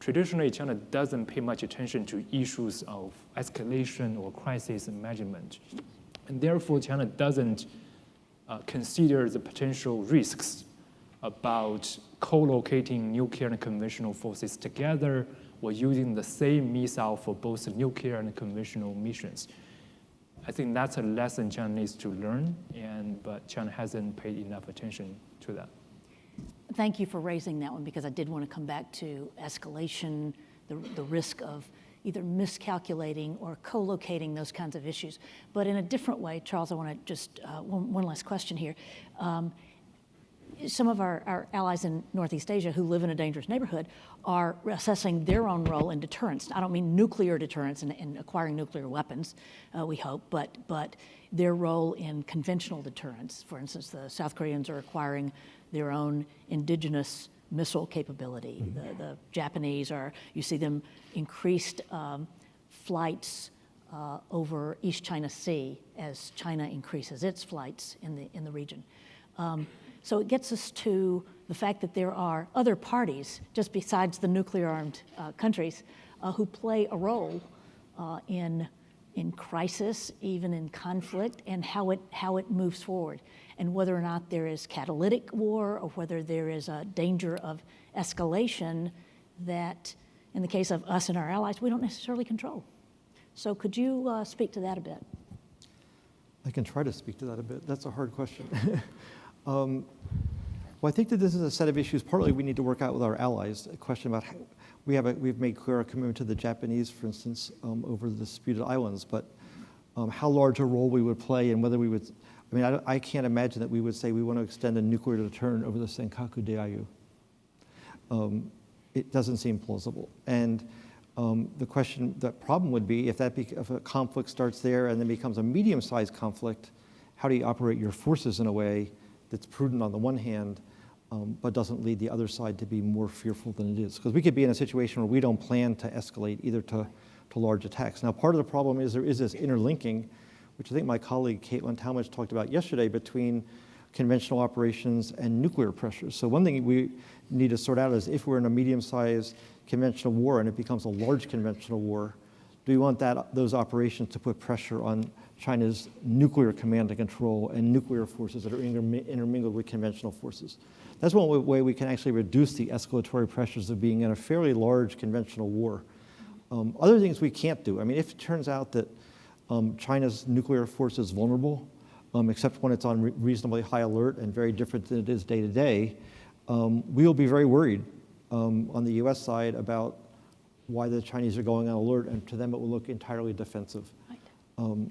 traditionally China doesn't pay much attention to issues of escalation or crisis management. And therefore, China doesn't consider the potential risks about co-locating nuclear and conventional forces together or using the same missile for both nuclear and conventional missions. I think that's a lesson China needs to learn, but China hasn't paid enough attention to that. Thank you for raising that one, because I did want to come back to escalation, the risk of either miscalculating or co-locating those kinds of issues. But in a different way, Charles, I want to just, one last question here. Some of our allies in Northeast Asia who live in a dangerous neighborhood are assessing their own role in deterrence. I don't mean nuclear deterrence and acquiring nuclear weapons, we hope, but their role in conventional deterrence. For instance, the South Koreans are acquiring their own indigenous missile capability. The Japanese you see them increased flights over East China Sea as China increases its flights in the region. So it gets us to the fact that there are other parties, just besides the nuclear-armed countries, who play a role in crisis, even in conflict, and how it moves forward, and whether or not there is catalytic war or whether there is a danger of escalation that, in the case of us and our allies, we don't necessarily control. So could you speak to that a bit? I can try to speak to that a bit. That's a hard question. Well, I think that this is a set of issues partly we need to work out with our allies. A question about how we've made clear our commitment to the Japanese, for instance, over the disputed islands, but how large a role we would play and whether we would. I mean, I can't imagine that we would say we want to extend a nuclear deterrent over the Senkaku Diaoyu. It doesn't seem plausible. And the problem would be if a conflict starts there and then becomes a medium-sized conflict, how do you operate your forces in a way that's prudent on the one hand, but doesn't lead the other side to be more fearful than it is? Because we could be in a situation where we don't plan to escalate either to large attacks. Now, part of the problem is there is this interlinking, which I think my colleague Caitlin Talmadge talked about yesterday, between conventional operations and nuclear pressures. So one thing we need to sort out is if we're in a medium-sized conventional war and it becomes a large conventional war, do we want those operations to put pressure on China's nuclear command and control and nuclear forces that are intermingled with conventional forces? That's one way we can actually reduce the escalatory pressures of being in a fairly large conventional war. Other things we can't do. I mean, if it turns out that China's nuclear force is vulnerable, except when it's on reasonably high alert and very different than it is day to day, we will be very worried on the US side about why the Chinese are going on alert, and to them it will look entirely defensive. Right.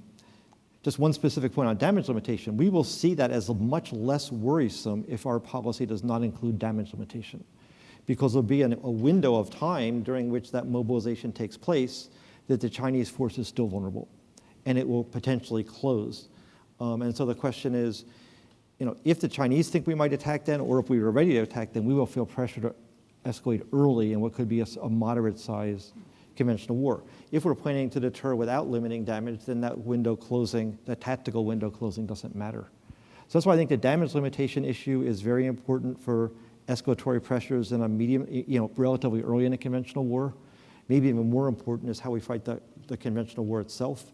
Just one specific point on damage limitation, we will see that as much less worrisome if our policy does not include damage limitation, because there'll be a window of time during which that mobilization takes place that the Chinese force is still vulnerable, and it will potentially close. And so the question is, if the Chinese think we might attack then, or if we were ready to attack then, we will feel pressure to escalate early in what could be a moderate-sized conventional war. If we're planning to deter without limiting damage, then that tactical window closing doesn't matter. So that's why I think the damage limitation issue is very important for escalatory pressures in a medium, relatively early in a conventional war. Maybe even more important is how we fight the conventional war itself.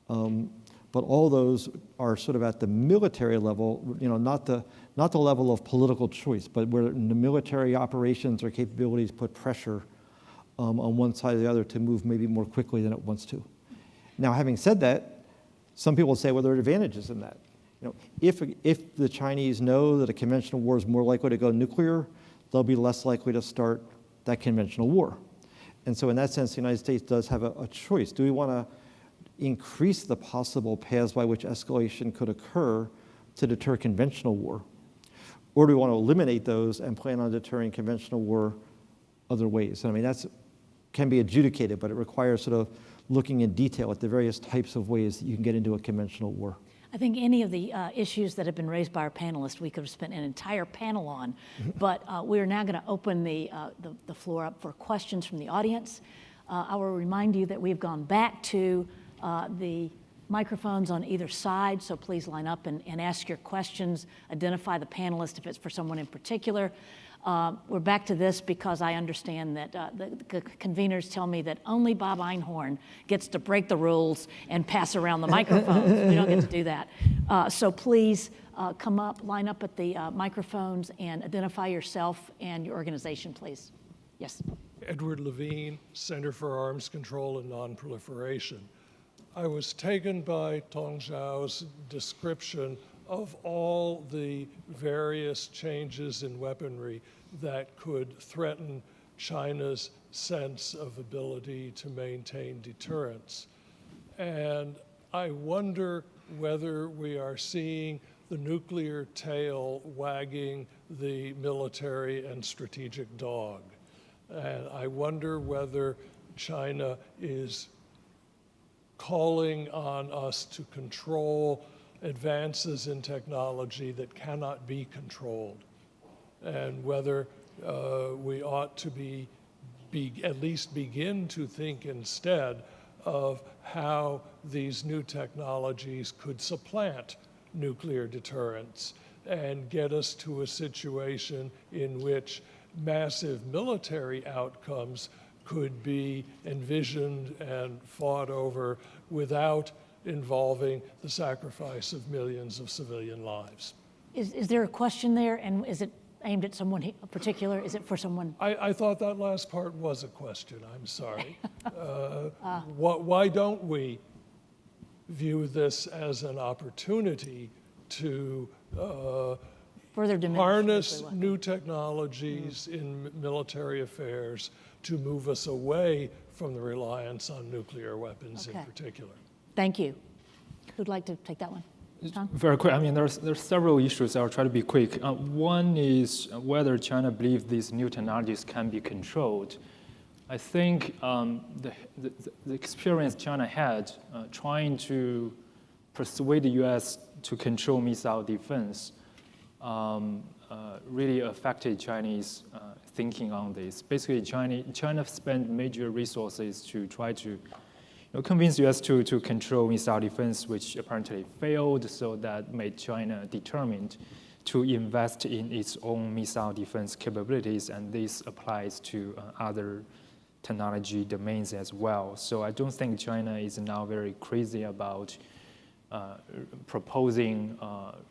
But all those are sort of at the military level, not the level of political choice, but where the military operations or capabilities put pressure on one side or the other to move maybe more quickly than it wants to. Now, having said that, some people say, well, there are advantages in that. If the Chinese know that a conventional war is more likely to go nuclear, they'll be less likely to start that conventional war. And so in that sense, the United States does have a choice. Do we want to increase the possible paths by which escalation could occur to deter conventional war? Or do we want to eliminate those and plan on deterring conventional war other ways? And I mean, that can be adjudicated, but it requires sort of looking in detail at the various types of ways that you can get into a conventional war. I think any of the issues that have been raised by our panelists, we could have spent an entire panel on, but we're now going to open the floor up for questions from the audience. I will remind you that we've gone back to the microphones on either side, so please line up and ask your questions, identify the panelist if it's for someone in particular. We're back to this because I understand that the conveners tell me that only Bob Einhorn gets to break the rules and pass around the microphones. We don't get to do that. So please come up, line up at the microphones and identify yourself and your organization, please. Yes. Edward Levine, Center for Arms Control and Non-Proliferation. I was taken by Tong Zhao's description of all the various changes in weaponry that could threaten China's sense of ability to maintain deterrence. And I wonder whether we are seeing the nuclear tail wagging the military and strategic dog. And I wonder whether China is calling on us to control advances in technology that cannot be controlled, and whether we ought to at least begin to think instead of how these new technologies could supplant nuclear deterrence and get us to a situation in which massive military outcomes could be envisioned and fought over without involving the sacrifice of millions of civilian lives. Is there a question there, and is it aimed at someone particular? Is it for someone? I thought that last part was a question, I'm sorry. Why don't we view this as an opportunity to Further diminish harness nuclear new technologies in military affairs to move us away from the reliance on nuclear weapons in particular? Thank you. Who'd like to take that one? Tom? Very quick. I mean, there's several issues. I'll try to be quick. One is whether China believes these new technologies can be controlled. I think the experience China had trying to persuade the U.S. to control missile defense really affected Chinese thinking on this. Basically, China spent major resources to try to convince U.S. to control missile defense, which apparently failed, so that made China determined to invest in its own missile defense capabilities, and this applies to other technology domains as well. So I don't think China is now very crazy about proposing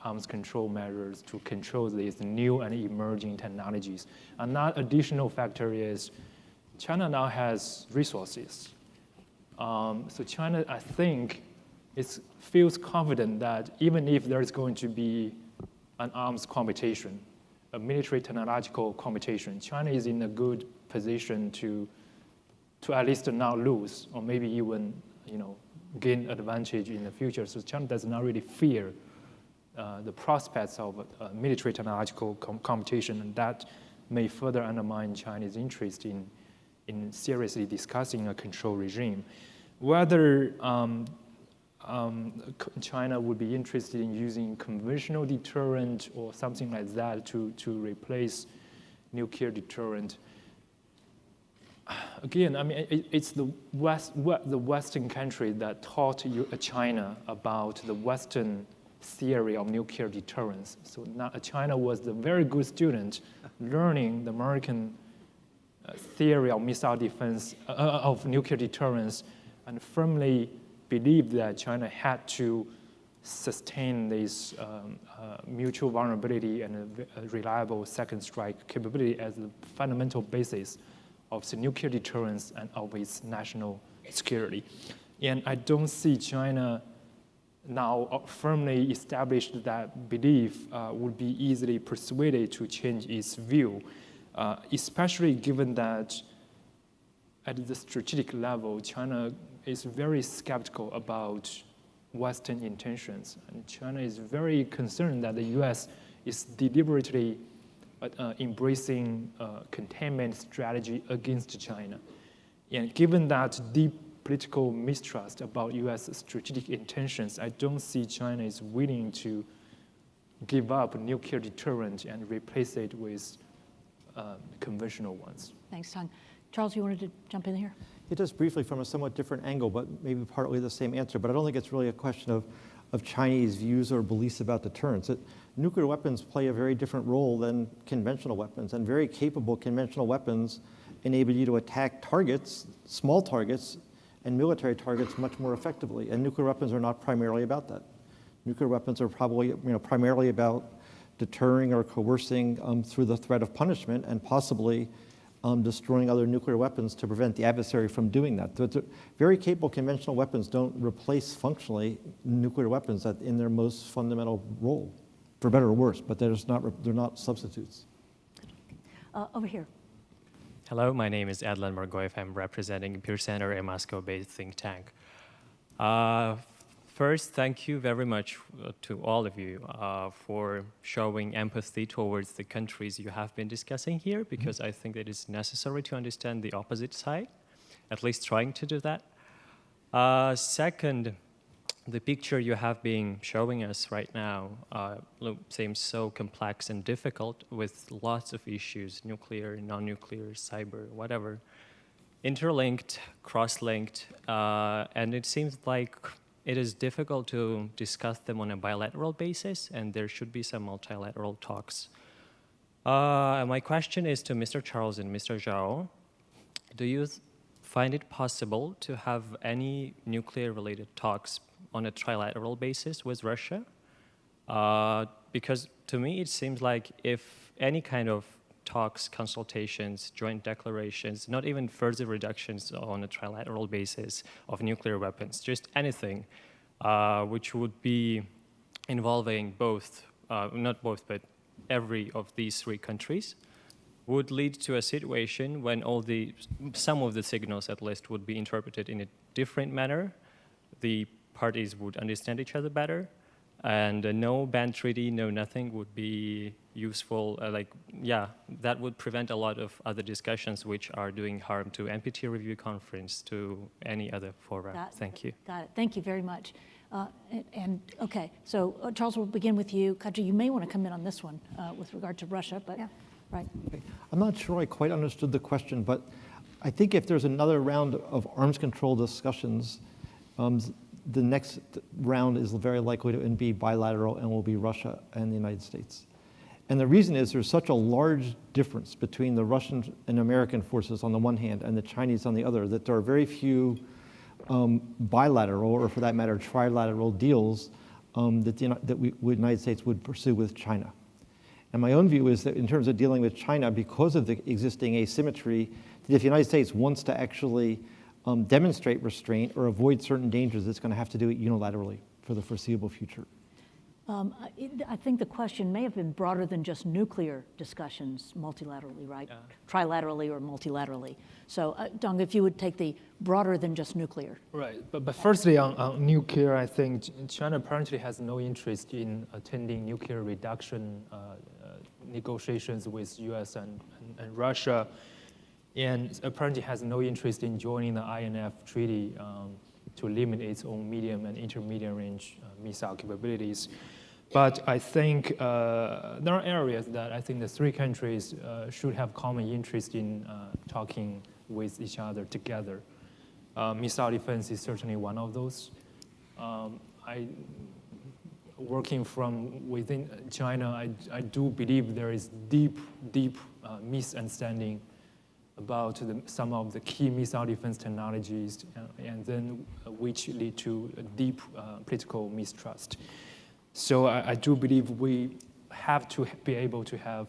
arms control measures to control these new and emerging technologies. Another additional factor is China now has resources. So China, I think, feels confident that even if there is going to be an arms competition, a military technological competition, China is in a good position to at least not lose, or maybe even gain advantage in the future. So China does not really fear the prospects of military technological competition, and that may further undermine Chinese interest in seriously discussing a control regime. Whether China would be interested in using conventional deterrent or something like that to replace nuclear deterrent. Again, I mean, it's the Western country that taught China about the Western theory of nuclear deterrence. So now China was the very good student learning the American theory of missile defense, of nuclear deterrence, and firmly believed that China had to sustain this mutual vulnerability and a reliable second strike capability as the fundamental basis of the nuclear deterrence and of its national security. And I don't see China now firmly established that belief would be easily persuaded to change its view, especially given that at the strategic level, China is very skeptical about Western intentions. And China is very concerned that the US is deliberately embracing containment strategy against China. And given that deep political mistrust about US strategic intentions, I don't see China is willing to give up nuclear deterrent and replace it with conventional ones. Thanks, Tong. Charles, you wanted to jump in here? It just briefly from a somewhat different angle, but maybe partly the same answer. But I don't think it's really a question of Chinese views or beliefs about deterrence. Nuclear weapons play a very different role than conventional weapons, and very capable conventional weapons enable you to attack targets, small targets, and military targets much more effectively. And nuclear weapons are not primarily about that. Nuclear weapons are probably primarily about deterring or coercing through the threat of punishment and possibly destroying other nuclear weapons to prevent the adversary from doing that. So very capable conventional weapons don't replace functionally nuclear weapons in their most fundamental role, for better or worse, but they're not substitutes. Over here. Hello, my name is Adlan Margoyev. I'm representing Peer Center, a Moscow-based think tank. First, thank you very much to all of you for showing empathy towards the countries you have been discussing here, because I think it is necessary to understand the opposite side, at least trying to do that. Second, the picture you have been showing us right now seems so complex and difficult, with lots of issues, nuclear, non-nuclear, cyber, whatever, interlinked, cross-linked, and it seems like it is difficult to discuss them on a bilateral basis, and there should be some multilateral talks. My question is to Mr. Charles and Mr. Zhao. Do you find it possible to have any nuclear-related talks on a trilateral basis with Russia? Because to me, it seems like if any kind of talks, consultations, joint declarations, not even further reductions on a trilateral basis of nuclear weapons, just anything which would be involving both, not both, but every of these three countries, would lead to a situation when some of the signals at least would be interpreted in a different manner. The parties would understand each other better, and no ban treaty, no nothing would be useful. That would prevent a lot of other discussions which are doing harm to NPT review conference, to any other fora. Thank you. Got it. Thank you very much. Okay, so Charles, we'll begin with you. Kadri, you may want to come in on this one with regard to Russia, but Yeah. right. I'm not sure I quite understood the question, but I think if there's another round of arms control discussions, the next round is very likely to be bilateral and will be Russia and the United States. And the reason is there's such a large difference between the Russian and American forces on the one hand and the Chinese on the other that there are very few bilateral, or for that matter, trilateral deals that the United States would pursue with China. And my own view is that in terms of dealing with China, because of the existing asymmetry, that if the United States wants to actually demonstrate restraint or avoid certain dangers, it's going to have to do it unilaterally for the foreseeable future. I think the question may have been broader than just nuclear discussions multilaterally, right? Yeah. Trilaterally or multilaterally. So, Dong, if you would take the broader than just nuclear. Right, but firstly on nuclear, I think China apparently has no interest in attending nuclear reduction negotiations with US and Russia, and apparently has no interest in joining the INF treaty to limit its own medium and intermediate range missile capabilities. But I think there are areas that I think the three countries should have common interest in talking with each other together. Missile defense is certainly one of those. Working from within China, I do believe there is deep misunderstanding about some of the key missile defense technologies, and then which lead to a deep political mistrust. So I do believe we have to be able to have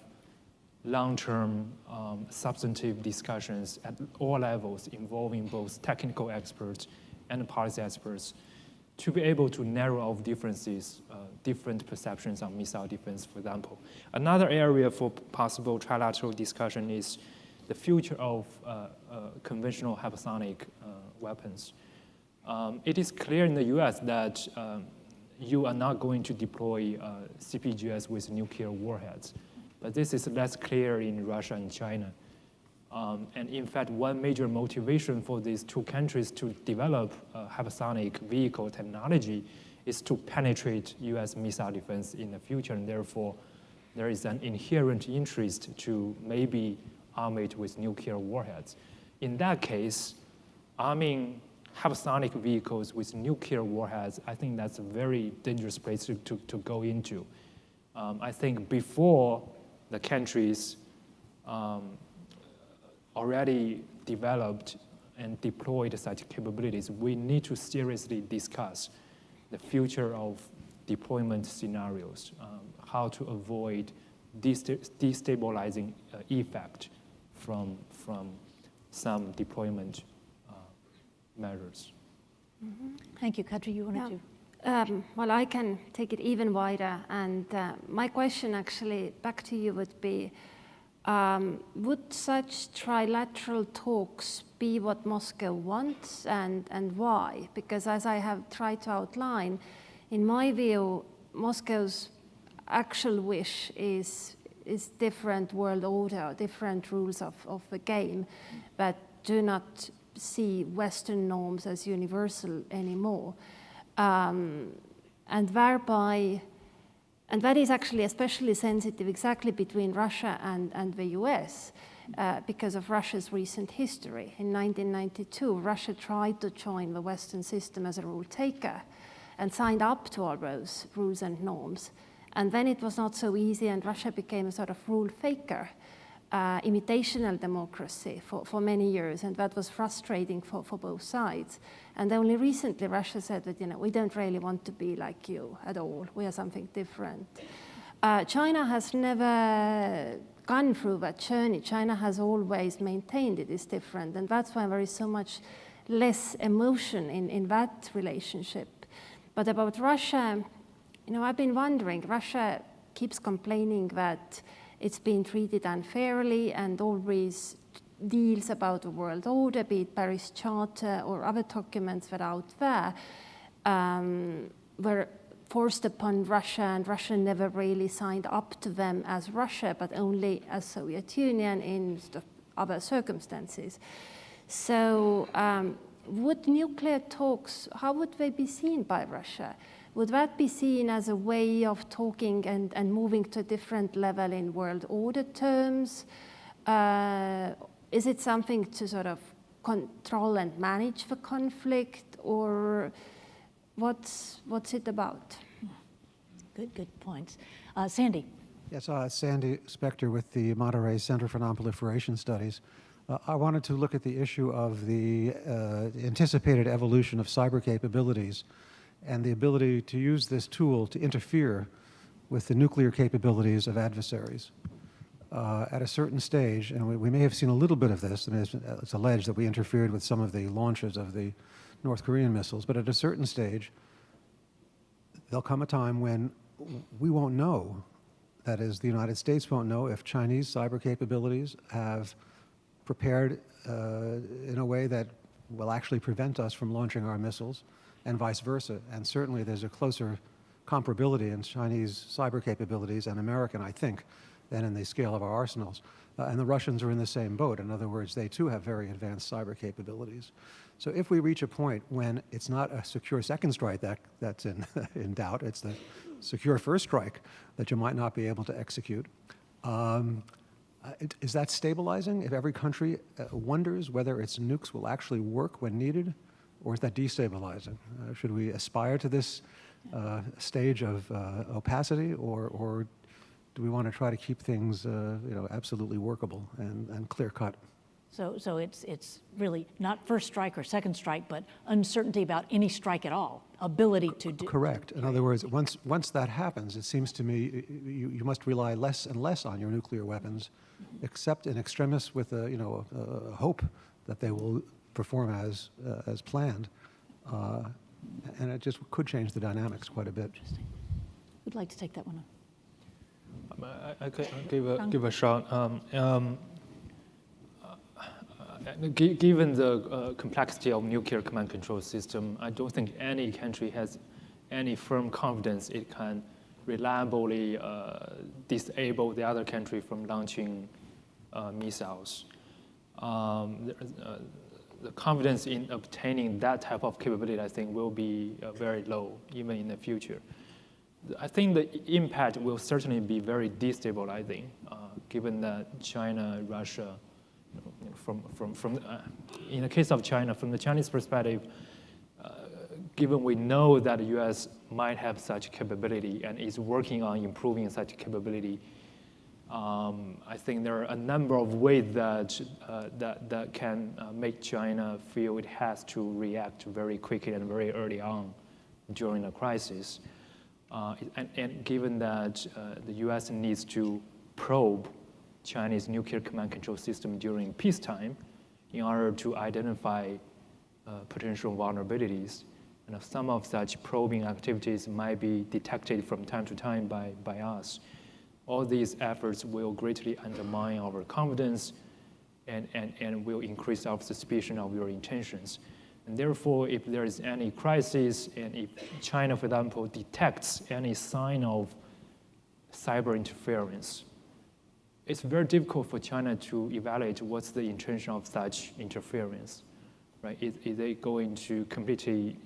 long-term substantive discussions at all levels involving both technical experts and policy experts to be able to narrow off differences, different perceptions on missile defense, for example. Another area for possible trilateral discussion is the future of conventional hypersonic weapons. It is clear in the US that you are not going to deploy CPGS with nuclear warheads. But this is less clear in Russia and China. And in fact, one major motivation for these two countries to develop hypersonic vehicle technology is to penetrate US missile defense in the future, and therefore there is an inherent interest to maybe arm it with nuclear warheads. In that case, arming hypersonic vehicles with nuclear warheads, I think that's a very dangerous place to go into. I think before the countries already developed and deployed such capabilities, we need to seriously discuss the future of deployment scenarios, how to avoid destabilizing effect from some deployment measures. Thank you. Katri, you wanted to? Well, I can take it even wider. And my question actually back to you would be, would such trilateral talks be what Moscow wants, and why? Because as I have tried to outline, in my view, Moscow's actual wish is different world order, different rules of the game, but do not see Western norms as universal anymore. And thereby, and that is actually especially sensitive exactly between Russia and the US because of Russia's recent history. In 1992, Russia tried to join the Western system as a rule taker and signed up to all those rules and norms. And then it was not so easy, and Russia became a sort of rule faker, imitational democracy for many years, and that was frustrating for both sides. And only recently Russia said that, we don't really want to be like you at all. We are something different. China has never gone through that journey. China has always maintained it is different, and that's why there is so much less emotion in that relationship. But about Russia, I've been wondering, Russia keeps complaining that it's been treated unfairly, and always deals about the world order, be it Paris Charter or other documents that are out there, were forced upon Russia, and Russia never really signed up to them as Russia, but only as Soviet Union in other circumstances. So would nuclear talks, how would they be seen by Russia? Would that be seen as a way of talking and moving to a different level in world order terms? Is it something to sort of control and manage the conflict, or what's it about? Good points. Sandy. Yes, Sandy Spector with the Monterey Center for Nonproliferation Studies. I wanted to look at the issue of the anticipated evolution of cyber capabilities and the ability to use this tool to interfere with the nuclear capabilities of adversaries. At a certain stage, and we may have seen a little bit of this, and it's alleged that we interfered with some of the launches of the North Korean missiles, but at a certain stage, there'll come a time when we won't know, that is, the United States won't know if Chinese cyber capabilities have prepared in a way that will actually prevent us from launching our missiles, and vice versa. And certainly there's a closer comparability in Chinese cyber capabilities and American, I think, than in the scale of our arsenals. And the Russians are in the same boat. In other words, they too have very advanced cyber capabilities. So if we reach a point when it's not a secure second strike that's in doubt, it's the secure first strike that you might not be able to execute, is that stabilizing? If every country wonders whether its nukes will actually work when needed, or is that destabilizing? Should we aspire to this stage of opacity, or do we want to try to keep things absolutely workable and clear-cut? So it's really not first strike or second strike, but uncertainty about any strike at all, ability to do. Correct. In other words, once that happens, it seems to me you must rely less and less on your nuclear weapons, except in extremis with a hope that they will perform as planned, and it just could change the dynamics quite a bit. Interesting. Who'd like to take that one on? I could give a shot. Given the complexity of nuclear command control system, I don't think any country has any firm confidence it can reliably disable the other country from launching missiles. The confidence in obtaining that type of capability, I think, will be very low, even in the future. I think the impact will certainly be very destabilizing, given that China, Russia, in the case of China, from the Chinese perspective, given we know that the U.S. might have such capability and is working on improving such capability, I think there are a number of ways that can make China feel it has to react very quickly and very early on during a crisis. And given that the U.S. needs to probe Chinese nuclear command control system during peacetime in order to identify potential vulnerabilities. And some of such probing activities might be detected from time to time by us. All these efforts will greatly undermine our confidence and will increase our suspicion of your intentions. And therefore, if there is any crisis, and if China, for example, detects any sign of cyber interference, it's very difficult for China to evaluate what's the intention of such interference, right? Is it going to completely,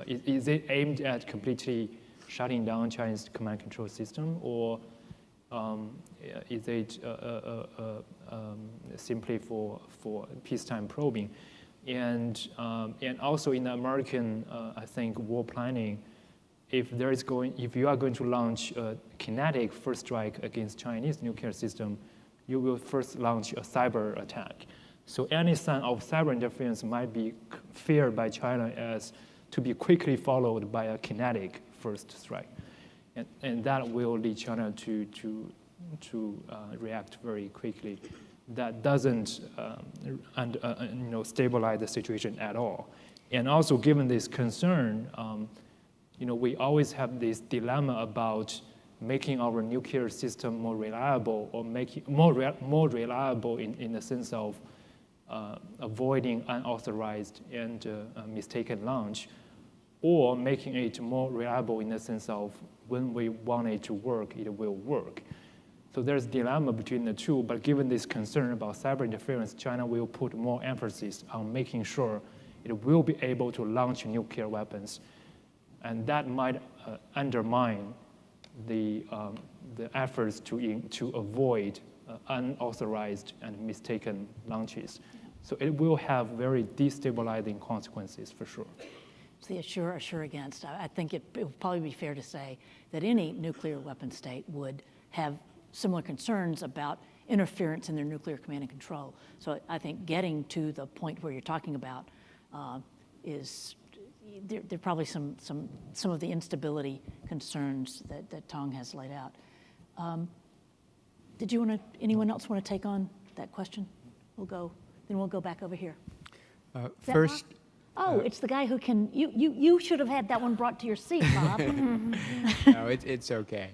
is it aimed at completely shutting down Chinese command control system, or is it simply for peacetime probing? And also in the American, I think, war planning, if you are going to launch a kinetic first strike against Chinese nuclear system, you will first launch a cyber attack. So any sign of cyber interference might be feared by China as to be quickly followed by a kinetic first strike, and that will lead China to react very quickly. That doesn't stabilize the situation at all. And also, given this concern, we always have this dilemma about making our nuclear system more reliable, or making more reliable in the sense of avoiding unauthorized and mistaken launch, or making it more reliable in the sense of when we want it to work, it will work. So there's a dilemma between the two, but given this concern about cyber interference, China will put more emphasis on making sure it will be able to launch nuclear weapons. And that might undermine the efforts to avoid unauthorized and mistaken launches. So it will have very destabilizing consequences for sure. The assure against. I think it would probably be fair to say that any nuclear weapon state would have similar concerns about interference in their nuclear command and control. So I think getting to the point where you're talking about is there are probably some of the instability concerns that Tong has laid out. Anyone else want to take on that question? We'll go back over here. First. Oh, it's the guy who can. You should have had that one brought to your seat, Bob. No, it's okay.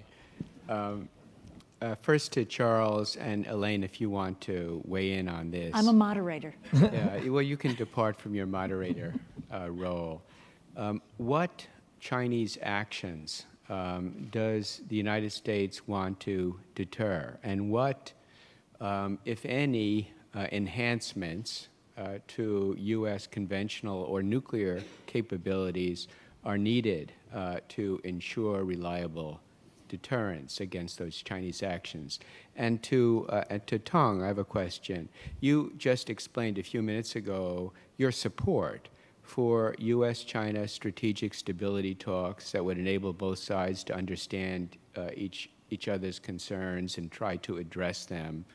First to Charles and Elaine, if you want to weigh in on this. I'm a moderator. Yeah, well, you can depart from your moderator role. What Chinese actions does the United States want to deter? And what, if any, enhancements to U.S. conventional or nuclear capabilities are needed to ensure reliable deterrence against those Chinese actions? And to Tong, I have a question. You just explained a few minutes ago your support for U.S.-China strategic stability talks that would enable both sides to understand each other's concerns and try to address them,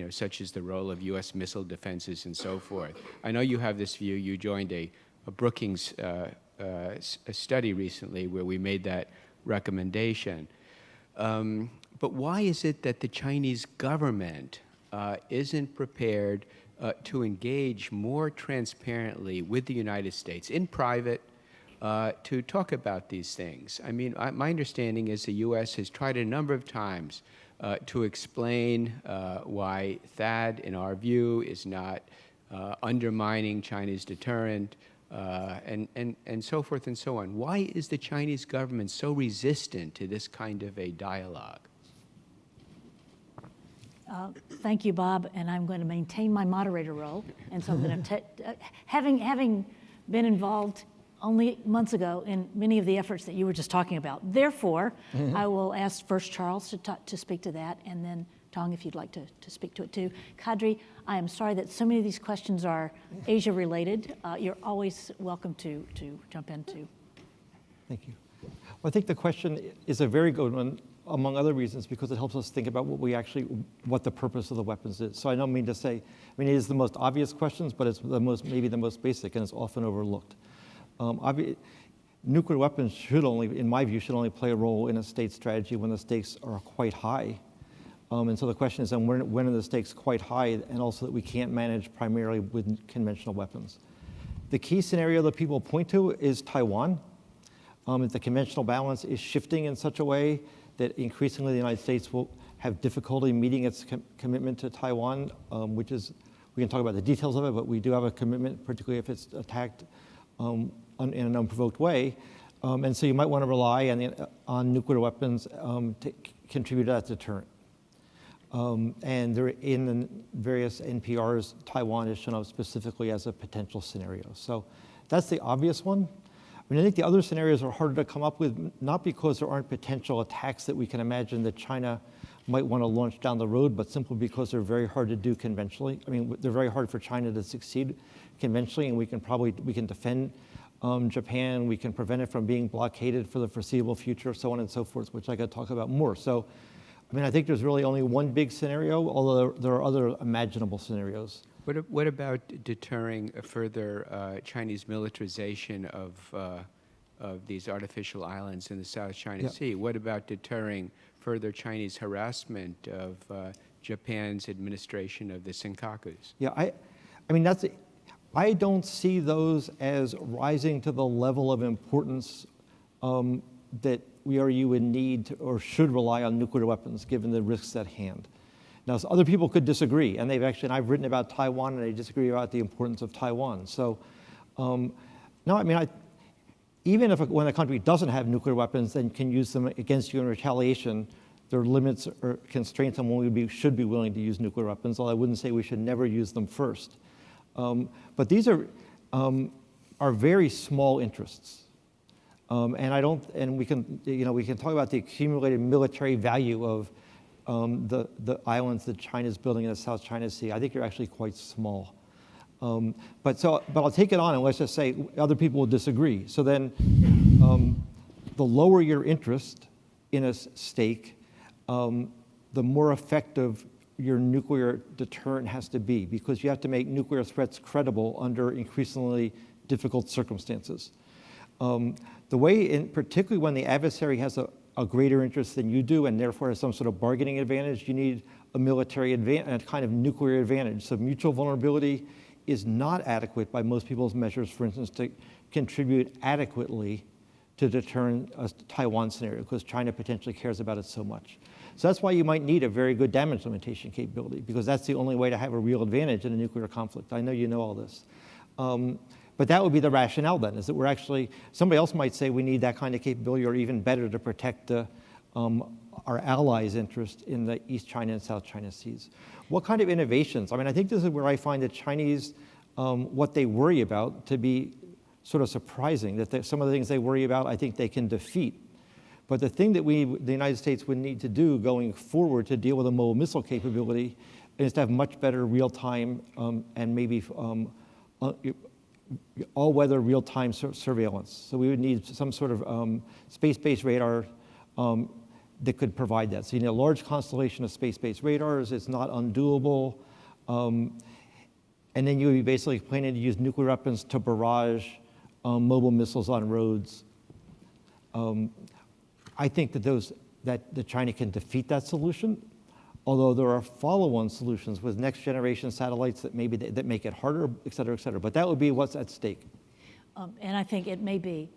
such as the role of U.S. missile defenses and so forth. I know you have this view. You joined a Brookings a study recently where we made that recommendation. But why is it that the Chinese government isn't prepared to engage more transparently with the United States in private to talk about these things? I mean, my understanding is the U.S. has tried a number of times to explain why THAAD, in our view, is not undermining China's deterrent, and so forth and so on. Why is the Chinese government so resistant to this kind of a dialogue? Thank you, Bob, and I'm going to maintain my moderator role. And so I'm going to, having been involved only months ago in many of the efforts that you were just talking about. Therefore, I will ask first Charles to speak to that, and then Tong, if you'd like to speak to it too. Kadri, I am sorry that so many of these questions are Asia-related. You're always welcome to jump in too. Thank you. Well, I think the question is a very good one, among other reasons, because it helps us think about what the purpose of the weapons is. So I don't mean to say, it is the most obvious questions, but it's maybe the most basic, and it's often overlooked. Nuclear weapons in my view, should only play a role in a state strategy when the stakes are quite high. And so the question is, when are the stakes quite high, and also that we can't manage primarily with conventional weapons? The key scenario that people point to is Taiwan. If the conventional balance is shifting in such a way that increasingly the United States will have difficulty meeting its commitment to Taiwan, which is, we can talk about the details of it, but we do have a commitment, particularly if it's attacked in an unprovoked way. And so you might want to rely on nuclear weapons to contribute to that deterrent. And in the various NPRs, Taiwan is shown up specifically as a potential scenario. So that's the obvious one. I think the other scenarios are harder to come up with, not because there aren't potential attacks that we can imagine that China might want to launch down the road, but simply because they're very hard to do conventionally. They're very hard for China to succeed conventionally, and we can defend Japan, we can prevent it from being blockaded for the foreseeable future, so on and so forth, which I could talk about more. So, I think there's really only one big scenario, although there are other imaginable scenarios. What about deterring a further Chinese militarization of these artificial islands in the South China Sea? What about deterring further Chinese harassment of Japan's administration of the Senkakus? Yeah, I don't see those as rising to the level of importance that we or you would need or should rely on nuclear weapons given the risks at hand. Now, so other people could disagree, and I've written about Taiwan, and they disagree about the importance of Taiwan. So, even when a country doesn't have nuclear weapons and can use them against you in retaliation, there are limits or constraints on when we should be willing to use nuclear weapons, although I wouldn't say we should never use them first. But these are very small interests. And we can talk about the accumulated military value of the islands that China's building in the South China Sea. I think they're actually quite small. But I'll take it on, and let's just say other people will disagree. So then the lower your interest in a stake, the more effective your nuclear deterrent has to be, because you have to make nuclear threats credible under increasingly difficult circumstances. The way, particularly when the adversary has a greater interest than you do and therefore has some sort of bargaining advantage, you need a military advantage, a kind of nuclear advantage. So mutual vulnerability is not adequate by most people's measures, for instance, to contribute adequately to deter a Taiwan scenario, because China potentially cares about it so much. So that's why you might need a very good damage limitation capability, because that's the only way to have a real advantage in a nuclear conflict. I know you know all this. But that would be the rationale then, is that we're actually, somebody else might say we need that kind of capability, or even better, to protect our allies' interest in the East China and South China Seas. What kind of innovations? I think this is where I find the Chinese, what they worry about to be sort of surprising, that some of the things they worry about, I think they can defeat. But the thing that the United States would need to do going forward to deal with a mobile missile capability is to have much better real-time and maybe all-weather real-time surveillance. So we would need some sort of space-based radar that could provide that. So you need a large constellation of space-based radars. It's not undoable. And then you would be basically planning to use nuclear weapons to barrage mobile missiles on roads. I think that China can defeat that solution, although there are follow-on solutions with next-generation satellites that make it harder, et cetera, et cetera. But that would be what's at stake. And I think it may be,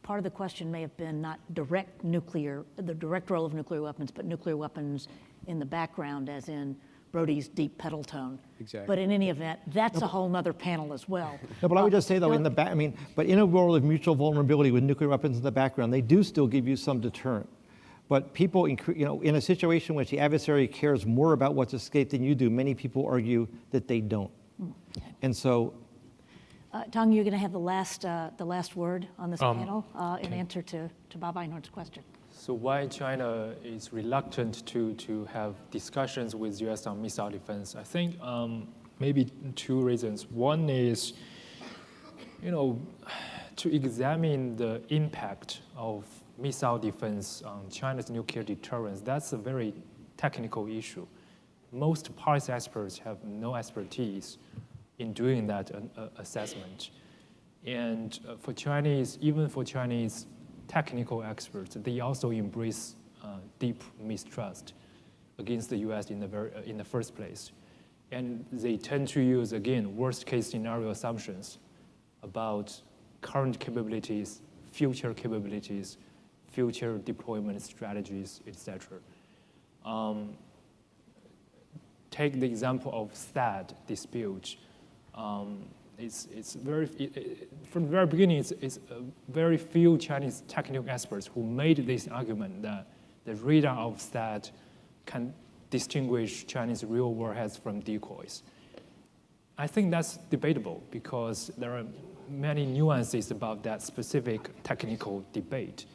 part of the question may have been not the direct role of nuclear weapons, but nuclear weapons in the background, as in Brody's deep pedal tone. Exactly. But in any event, that's a whole nother panel as well. No, but I would just say, though, you in know, the back, I mean, but in a world of mutual vulnerability with nuclear weapons in the background, they do still give you some deterrent. But people, in a situation in which the adversary cares more about what's escaped than you do, many people argue that they don't. And so, Tong, you're going to have the last word on this panel in answer to Bob Einhorn's question. So why China is reluctant to have discussions with U.S. on missile defense? I think maybe two reasons. One is, to examine the impact of missile defense on China's nuclear deterrence. That's a very technical issue. Most policy experts have no expertise in doing that assessment. And even for Chinese technical experts, they also embrace deep mistrust against the U.S. in the first place. And they tend to use, again, worst-case scenario assumptions about current capabilities, future capabilities, future deployment strategies, etc. Take the example of THAAD dispute. From the very beginning, it's very few Chinese technical experts who made this argument that the radar of THAAD can distinguish Chinese real warheads from decoys. I think that's debatable because there are many nuances about that specific technical debate.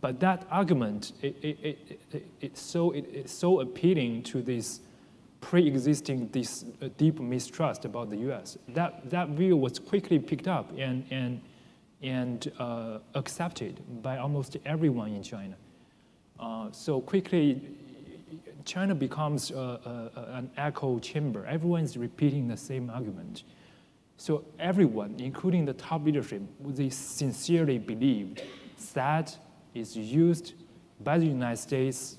But that argument, it's so appealing to this pre-existing deep mistrust about the U.S. That view was quickly picked up and accepted by almost everyone in China. So quickly, China becomes an echo chamber. Everyone's repeating the same argument. So everyone, including the top leadership, they sincerely believed that is used by the United States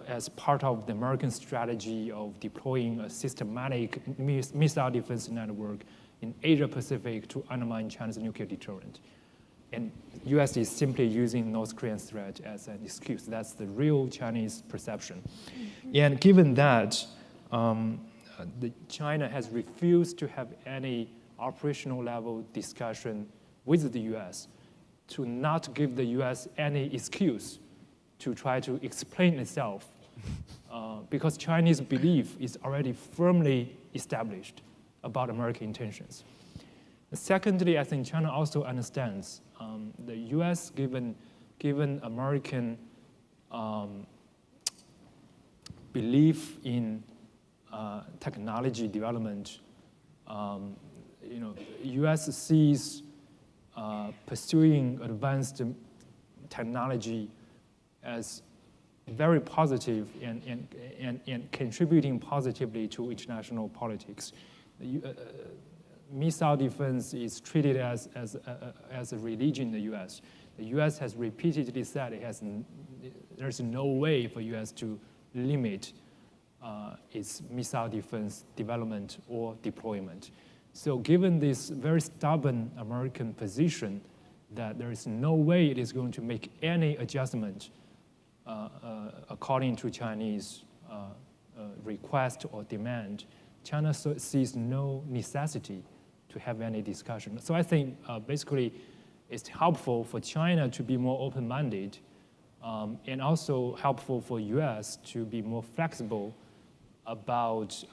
as part of the American strategy of deploying a systematic missile defense network in Asia Pacific to undermine China's nuclear deterrent. And U.S. is simply using North Korean threat as an excuse. That's the real Chinese perception. And given that, China has refused to have any operational level discussion with the U.S. to not give the U.S. any excuse to try to explain itself, because Chinese belief is already firmly established about American intentions. Secondly, I think China also understands the U.S. given American belief in technology development, U.S. sees pursuing advanced technology as very positive and contributing positively to international politics. Missile defense is treated as a religion in the U.S. The U.S. has repeatedly said there's no way for U.S. to limit its missile defense development or deployment. So given this very stubborn American position that there is no way it is going to make any adjustment according to Chinese request or demand, China sees no necessity to have any discussion. So I think basically it's helpful for China to be more open-minded and also helpful for U.S. to be more flexible about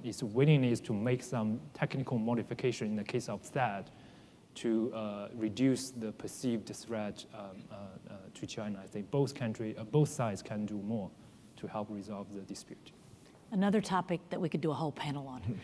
its willingness to make some technical modification in the case of THAAD to reduce the perceived threat to China. I think both sides can do more to help resolve the dispute. Another topic that we could do a whole panel on.